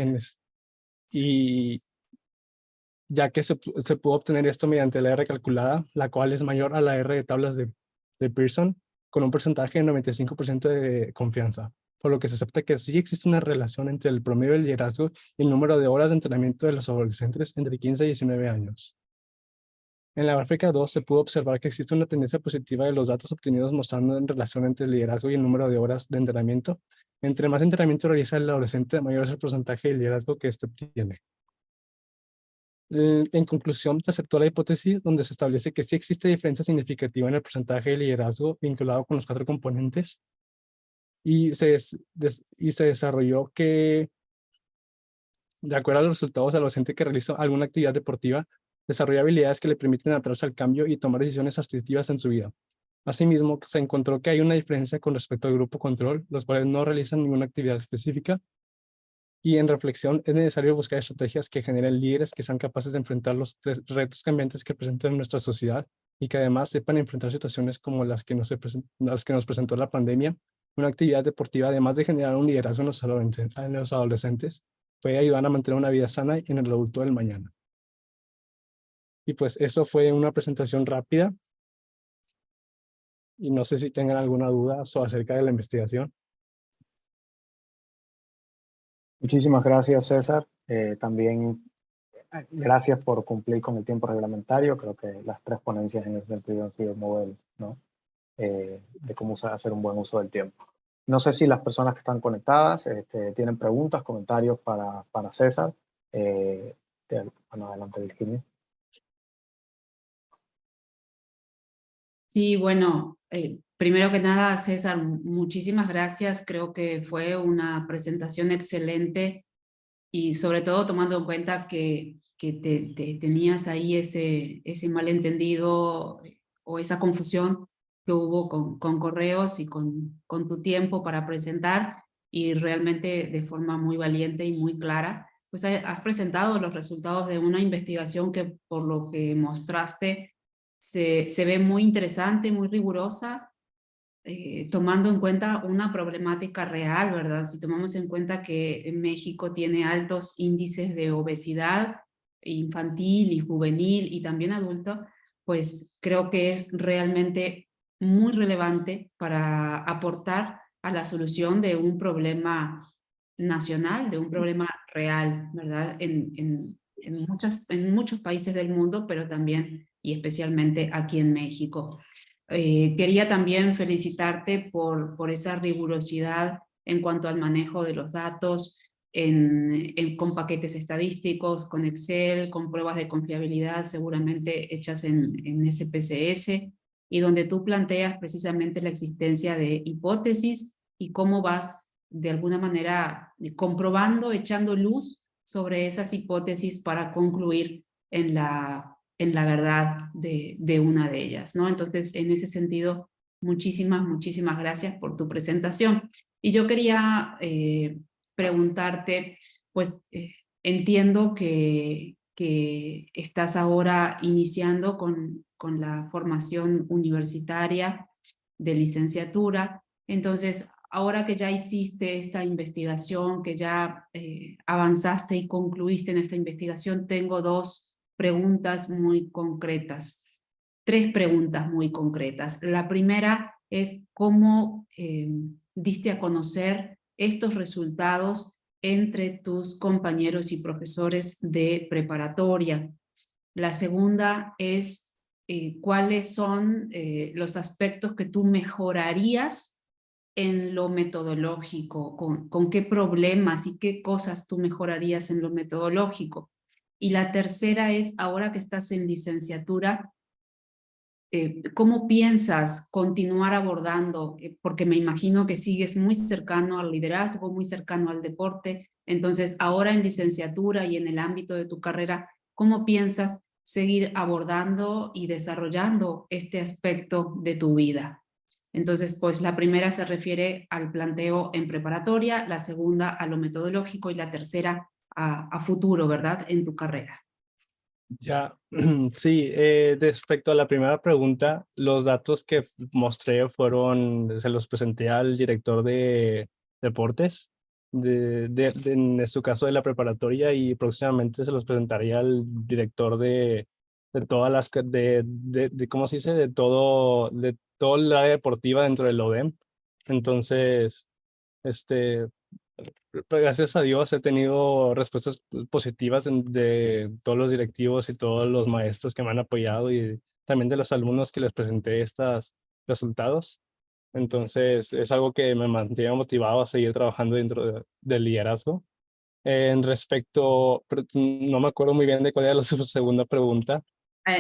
y ya que se pudo obtener esto mediante la R calculada, la cual es mayor a la R de tablas de Pearson, con un porcentaje de 95% de confianza, por lo que se acepta que sí existe una relación entre el promedio del liderazgo y el número de horas de entrenamiento de los adolescentes entre 15 y 19 años. En la gráfica 2 se pudo observar que existe una tendencia positiva de los datos obtenidos mostrando en relación entre el liderazgo y el número de horas de entrenamiento, Entre más entrenamiento realiza el adolescente, mayor es el porcentaje de liderazgo que éste obtiene. En conclusión, se aceptó la hipótesis donde se establece que sí existe diferencia significativa en el porcentaje de liderazgo vinculado con los 4 componentes y se desarrolló que, de acuerdo a los resultados, el adolescente que realiza alguna actividad deportiva desarrolla habilidades que le permiten adaptarse al cambio y tomar decisiones asertivas en su vida. Asimismo, se encontró que hay una diferencia con respecto al grupo control, los cuales no realizan ninguna actividad específica. Y en reflexión, es necesario buscar estrategias que generen líderes que sean capaces de enfrentar los retos cambiantes que presentan nuestra sociedad y que además sepan enfrentar situaciones como las que nos presentó la pandemia. Una actividad deportiva, además de generar un liderazgo en los adolescentes, puede ayudar a mantener una vida sana en el adulto del mañana. Y pues eso fue una presentación rápida. Y no sé si tengan alguna duda acerca de la investigación. Muchísimas gracias, César. También gracias por cumplir con el tiempo reglamentario. Creo que las 3 ponencias en ese sentido han sido modelos, ¿no? De cómo hacer un buen uso del tiempo. No sé si las personas que están conectadas tienen preguntas, comentarios para César. Bueno, adelante, Virginia. Sí, bueno, primero que nada, César, muchísimas gracias. Creo que fue una presentación excelente y sobre todo tomando en cuenta que tenías ahí ese malentendido o esa confusión que hubo con correos y con tu tiempo para presentar y realmente de forma muy valiente y muy clara, pues has presentado los resultados de una investigación que por lo que mostraste se ve muy interesante, muy rigurosa, tomando en cuenta una problemática real, ¿verdad? Si tomamos en cuenta que México tiene altos índices de obesidad infantil y juvenil y también adulto, pues creo que es realmente muy relevante para aportar a la solución de un problema nacional, de un problema real, ¿verdad? En muchos países del mundo, pero también y especialmente aquí en México. Quería también felicitarte por esa rigurosidad en cuanto al manejo de los datos con paquetes estadísticos, con Excel, con pruebas de confiabilidad seguramente hechas en SPSS, y donde tú planteas precisamente la existencia de hipótesis y cómo vas de alguna manera comprobando, echando luz sobre esas hipótesis para concluir en la verdad de una de ellas, ¿no? Entonces, en ese sentido, muchísimas gracias por tu presentación. Y yo quería preguntarte, pues entiendo que estás ahora iniciando con la formación universitaria de licenciatura, entonces, ahora que ya hiciste esta investigación, que ya avanzaste y concluiste en esta investigación, tengo 2 preguntas muy concretas, 3 preguntas muy concretas. La primera es cómo diste a conocer estos resultados entre tus compañeros y profesores de preparatoria. La segunda es cuáles son los aspectos que tú mejorarías en lo metodológico, con qué problemas y qué cosas tú mejorarías en lo metodológico. Y la tercera es, ahora que estás en licenciatura, ¿cómo piensas continuar abordando? Porque me imagino que sigues muy cercano al liderazgo, muy cercano al deporte. Entonces, ahora en licenciatura y en el ámbito de tu carrera, ¿cómo piensas seguir abordando y desarrollando este aspecto de tu vida? Entonces, pues la primera se refiere al planteo en preparatoria, la segunda a lo metodológico y la tercera a futuro, ¿verdad? En tu carrera. Ya, sí, respecto a la primera pregunta, los datos que mostré se los presenté al director de deportes, en su caso de la preparatoria, y próximamente se los presentaría al director de todas las, ¿cómo se dice? De todo el área deportiva dentro del ODEM. Entonces, pero gracias a Dios he tenido respuestas positivas de todos los directivos y todos los maestros que me han apoyado y también de los alumnos que les presenté estos resultados. Entonces, es algo que me mantiene motivado a seguir trabajando dentro del liderazgo. En respecto, pero no me acuerdo muy bien de cuál era la su segunda pregunta.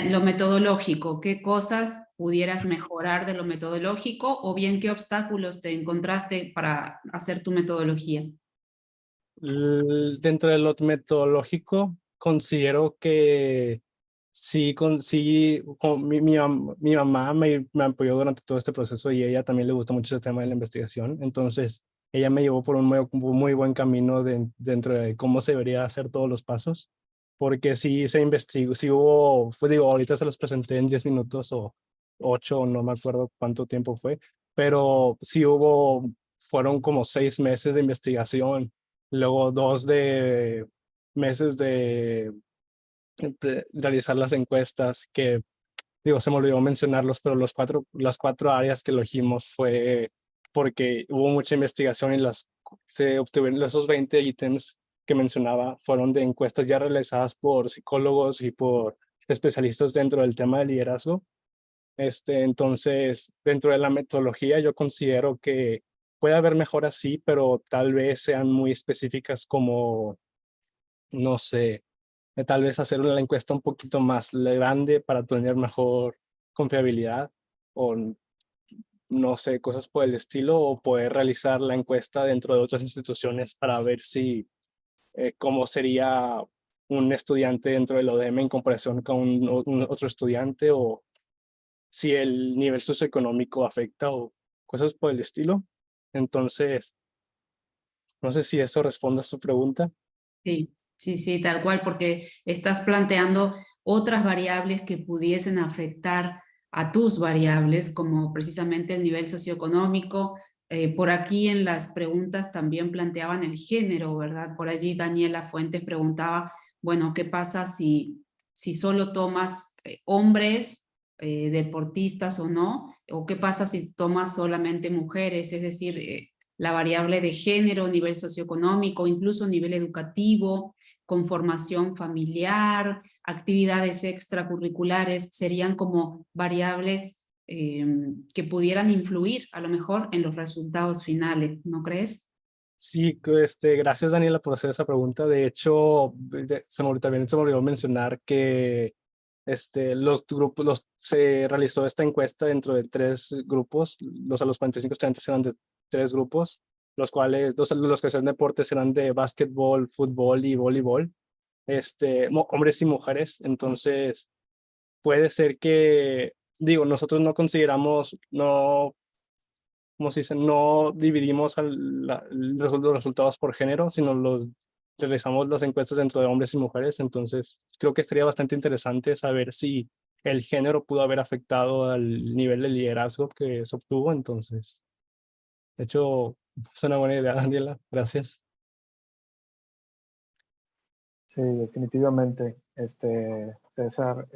Lo metodológico, ¿qué cosas pudieras mejorar de lo metodológico o bien qué obstáculos te encontraste para hacer tu metodología? Dentro de lo metodológico, considero que sí, mi mamá me apoyó durante todo este proceso y ella también le gustó mucho el tema de la investigación. Entonces, ella me llevó por un muy buen camino dentro de cómo se debería hacer todos los pasos. Porque sí se investigó, sí hubo, pues digo, ahorita se los presenté en 10 minutos o 8, no me acuerdo cuánto tiempo fue, pero sí fueron como 6 meses de investigación, luego 2 de meses de realizar las encuestas, que digo, se me olvidó mencionarlos, pero las 4 áreas que elegimos fue porque hubo mucha investigación y se obtuvieron esos 20 ítems que mencionaba, fueron de encuestas ya realizadas por psicólogos y por especialistas dentro del tema de liderazgo. Entonces, dentro de la metodología, yo considero que puede haber mejoras, sí, pero tal vez sean muy específicas como, no sé, tal vez hacer la encuesta un poquito más grande para tener mejor confiabilidad o no sé, cosas por el estilo, o poder realizar la encuesta dentro de otras instituciones para ver si cómo sería un estudiante dentro del ODM en comparación con otro estudiante, o si el nivel socioeconómico afecta o cosas por el estilo. Entonces, no sé si eso responde a su pregunta. Sí, sí, sí, tal cual, porque estás planteando otras variables que pudiesen afectar a tus variables, como precisamente el nivel socioeconómico. Por aquí en las preguntas también planteaban el género, ¿verdad? Por allí Daniela Fuentes preguntaba, bueno, ¿qué pasa si solo tomas hombres, deportistas o no? ¿O qué pasa si tomas solamente mujeres? Es decir, la variable de género, nivel socioeconómico, incluso nivel educativo, conformación familiar, actividades extracurriculares, serían como variables que pudieran influir a lo mejor en los resultados finales, ¿no crees? Sí, gracias Daniela por hacer esa pregunta. De hecho, también se me olvidó mencionar que los grupos, se realizó esta encuesta dentro de 3 grupos. Los 45 estudiantes eran de 3 grupos, los cuales los que hacían deportes eran de básquetbol, fútbol y voleibol, hombres y mujeres. Entonces, puede ser que, digo, nosotros no consideramos, no, como se dice, no dividimos los resultados por género, sino realizamos las encuestas dentro de hombres y mujeres. Entonces, creo que estaría bastante interesante saber si el género pudo haber afectado al nivel de liderazgo que se obtuvo. Entonces, de hecho, es una buena idea, Daniela. Gracias. Sí, definitivamente, César,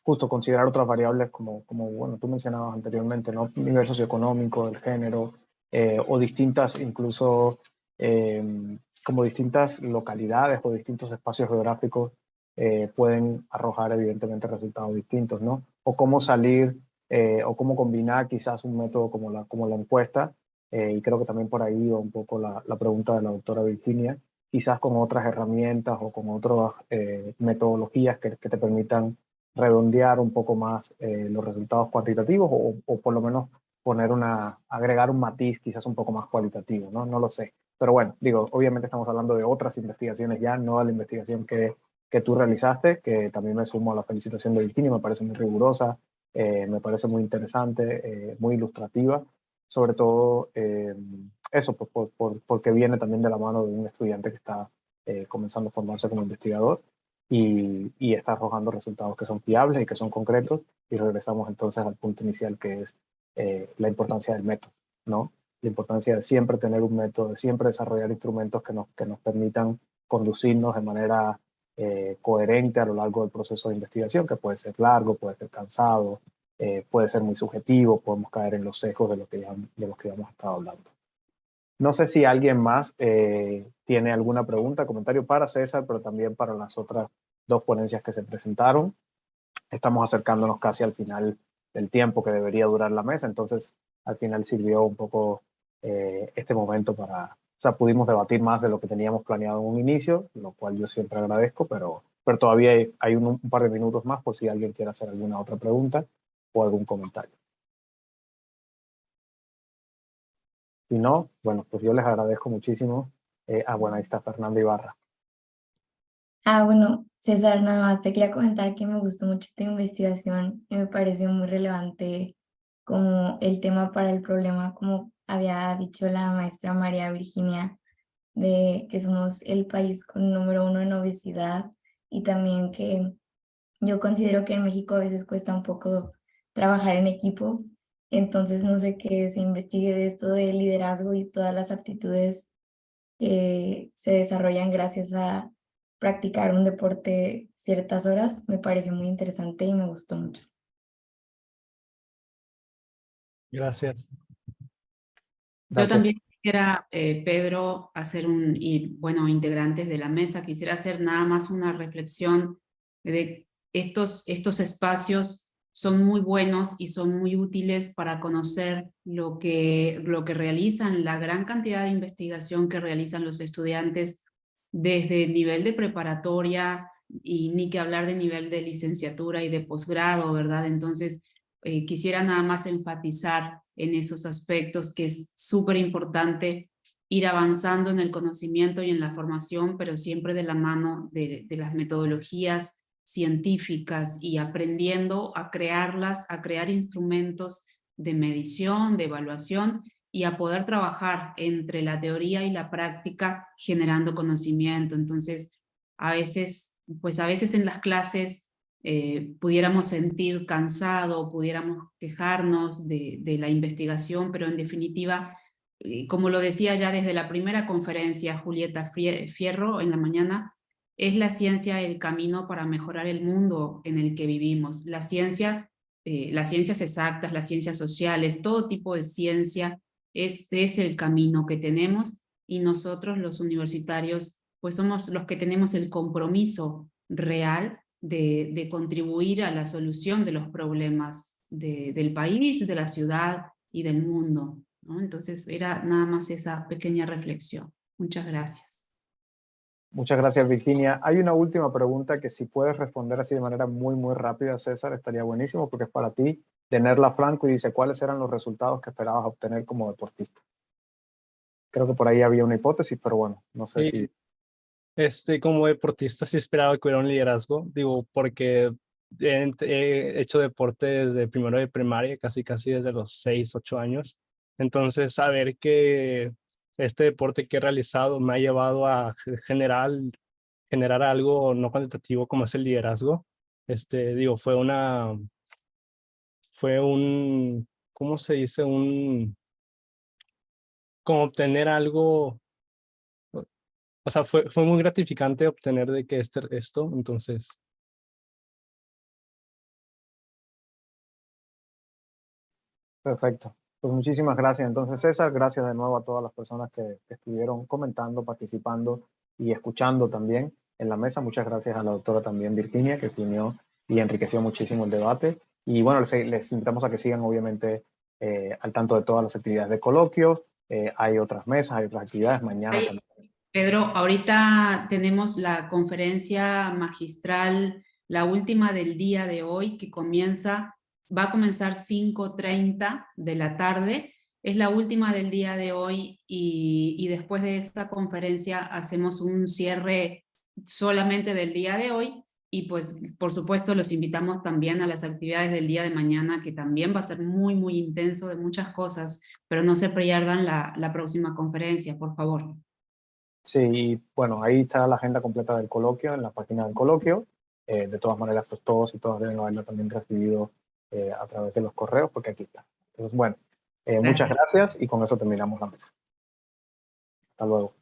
justo considerar otras variables como bueno, tú mencionabas anteriormente, ¿no? Nivel socioeconómico, el género, o distintas, incluso como distintas localidades o distintos espacios geográficos pueden arrojar evidentemente resultados distintos, ¿no? O cómo salir o cómo combinar quizás un método como la encuesta, y creo que también por ahí va un poco la pregunta de la doctora Virginia, quizás con otras herramientas o con otras metodologías que te permitan redondear un poco más los resultados cuantitativos o por lo menos agregar un matiz quizás un poco más cualitativo, ¿no? No lo sé. Pero bueno, digo, obviamente estamos hablando de otras investigaciones ya, no de la investigación que tú realizaste, que también me sumo a la felicitación de Virginia, me parece muy rigurosa, me parece muy interesante, muy ilustrativa, sobre todo eso, porque viene también de la mano de un estudiante que está comenzando a formarse como investigador y está arrojando resultados que son fiables y que son concretos. Y regresamos entonces al punto inicial, que es la importancia del método, ¿no? La importancia de siempre tener un método, de siempre desarrollar instrumentos que nos permitan conducirnos de manera coherente a lo largo del proceso de investigación, que puede ser largo, puede ser cansado, puede ser muy subjetivo, podemos caer en los sesgos de los que ya hemos estado hablando. No sé si alguien más tiene alguna pregunta, comentario para César, pero también para las otras 2 ponencias que se presentaron. Estamos acercándonos casi al final del tiempo que debería durar la mesa, entonces al final sirvió un poco este momento para, o sea, pudimos debatir más de lo que teníamos planeado en un inicio, lo cual yo siempre agradezco, pero todavía hay un par de minutos más por si alguien quiere hacer alguna otra pregunta o algún comentario. Si no, bueno, pues yo les agradezco muchísimo. Bueno, ahí está Fernanda Ibarra. Bueno, César, nada más te quería comentar que me gustó mucho tu investigación y me parece muy relevante como el tema para el problema, como había dicho la maestra María Virginia, de que somos el país con número 1 en obesidad y también que yo considero que en México a veces cuesta un poco trabajar en equipo, entonces no sé, que se investigue de esto de liderazgo y todas las aptitudes que se desarrollan gracias a practicar un deporte ciertas horas, me pareció muy interesante y me gustó mucho. Gracias. Yo Gracias. también quisiera, Pedro, y bueno, integrantes de la mesa, quisiera hacer nada más una reflexión de estos espacios son muy buenos y son muy útiles para conocer lo que realizan, la gran cantidad de investigación que realizan los estudiantes desde el nivel de preparatoria y ni que hablar de nivel de licenciatura y de posgrado, ¿verdad? Entonces, quisiera nada más enfatizar en esos aspectos que es súper importante ir avanzando en el conocimiento y en la formación, pero siempre de la mano de las metodologías científicas y aprendiendo a crearlas, a crear instrumentos de medición, de evaluación y a poder trabajar entre la teoría y la práctica generando conocimiento. Entonces, a veces en las clases pudiéramos sentir cansado, pudiéramos quejarnos de la investigación, pero en definitiva, como lo decía ya desde la primera conferencia Julieta Fierro en la mañana, es la ciencia el camino para mejorar el mundo en el que vivimos. La ciencia, las ciencias exactas, las ciencias sociales, todo tipo de ciencia es el camino que tenemos y nosotros los universitarios pues somos los que tenemos el compromiso real de contribuir a la solución de los problemas del país, de la ciudad y del mundo, ¿no? Entonces era nada más esa pequeña reflexión. Muchas gracias. Muchas gracias, Virginia. Hay una última pregunta que si puedes responder así de manera muy, muy rápida, César, estaría buenísimo, porque es para ti, de Nerla Franco, y dice, ¿cuáles eran los resultados que esperabas obtener como deportista? Creo que por ahí había una hipótesis, pero bueno, no sé si... Como deportista sí esperaba que hubiera un liderazgo, digo, porque he hecho deporte desde primero de primaria, casi desde los 6, 8 años. Entonces, saber que este deporte que he realizado me ha llevado a generar algo no cuantitativo como es el liderazgo. Digo, fue un, ¿cómo se dice? Como obtener algo, o sea, fue muy gratificante obtener de que esto, entonces. Perfecto. Pues muchísimas gracias. Entonces, César, gracias de nuevo a todas las personas que estuvieron comentando, participando y escuchando también en la mesa. Muchas gracias a la doctora también Virginia, que se unió y enriqueció muchísimo el debate. Y bueno, les invitamos a que sigan obviamente al tanto de todas las actividades de coloquio. Hay otras mesas, hay otras actividades mañana también. Pedro, ahorita tenemos la conferencia magistral, la última del día de hoy, que va a comenzar 5:30 de la tarde. Es la última del día de hoy y después de esta conferencia hacemos un cierre solamente del día de hoy y pues por supuesto los invitamos también a las actividades del día de mañana, que también va a ser muy, muy intenso de muchas cosas, pero no se pierdan la próxima conferencia, por favor. Sí, y bueno, ahí está la agenda completa del coloquio, en la página del coloquio. De todas maneras, pues todos y todas deben haberlo también recibido a través de los correos, porque aquí está. Entonces, bueno, muchas gracias y con eso terminamos la mesa. Hasta luego.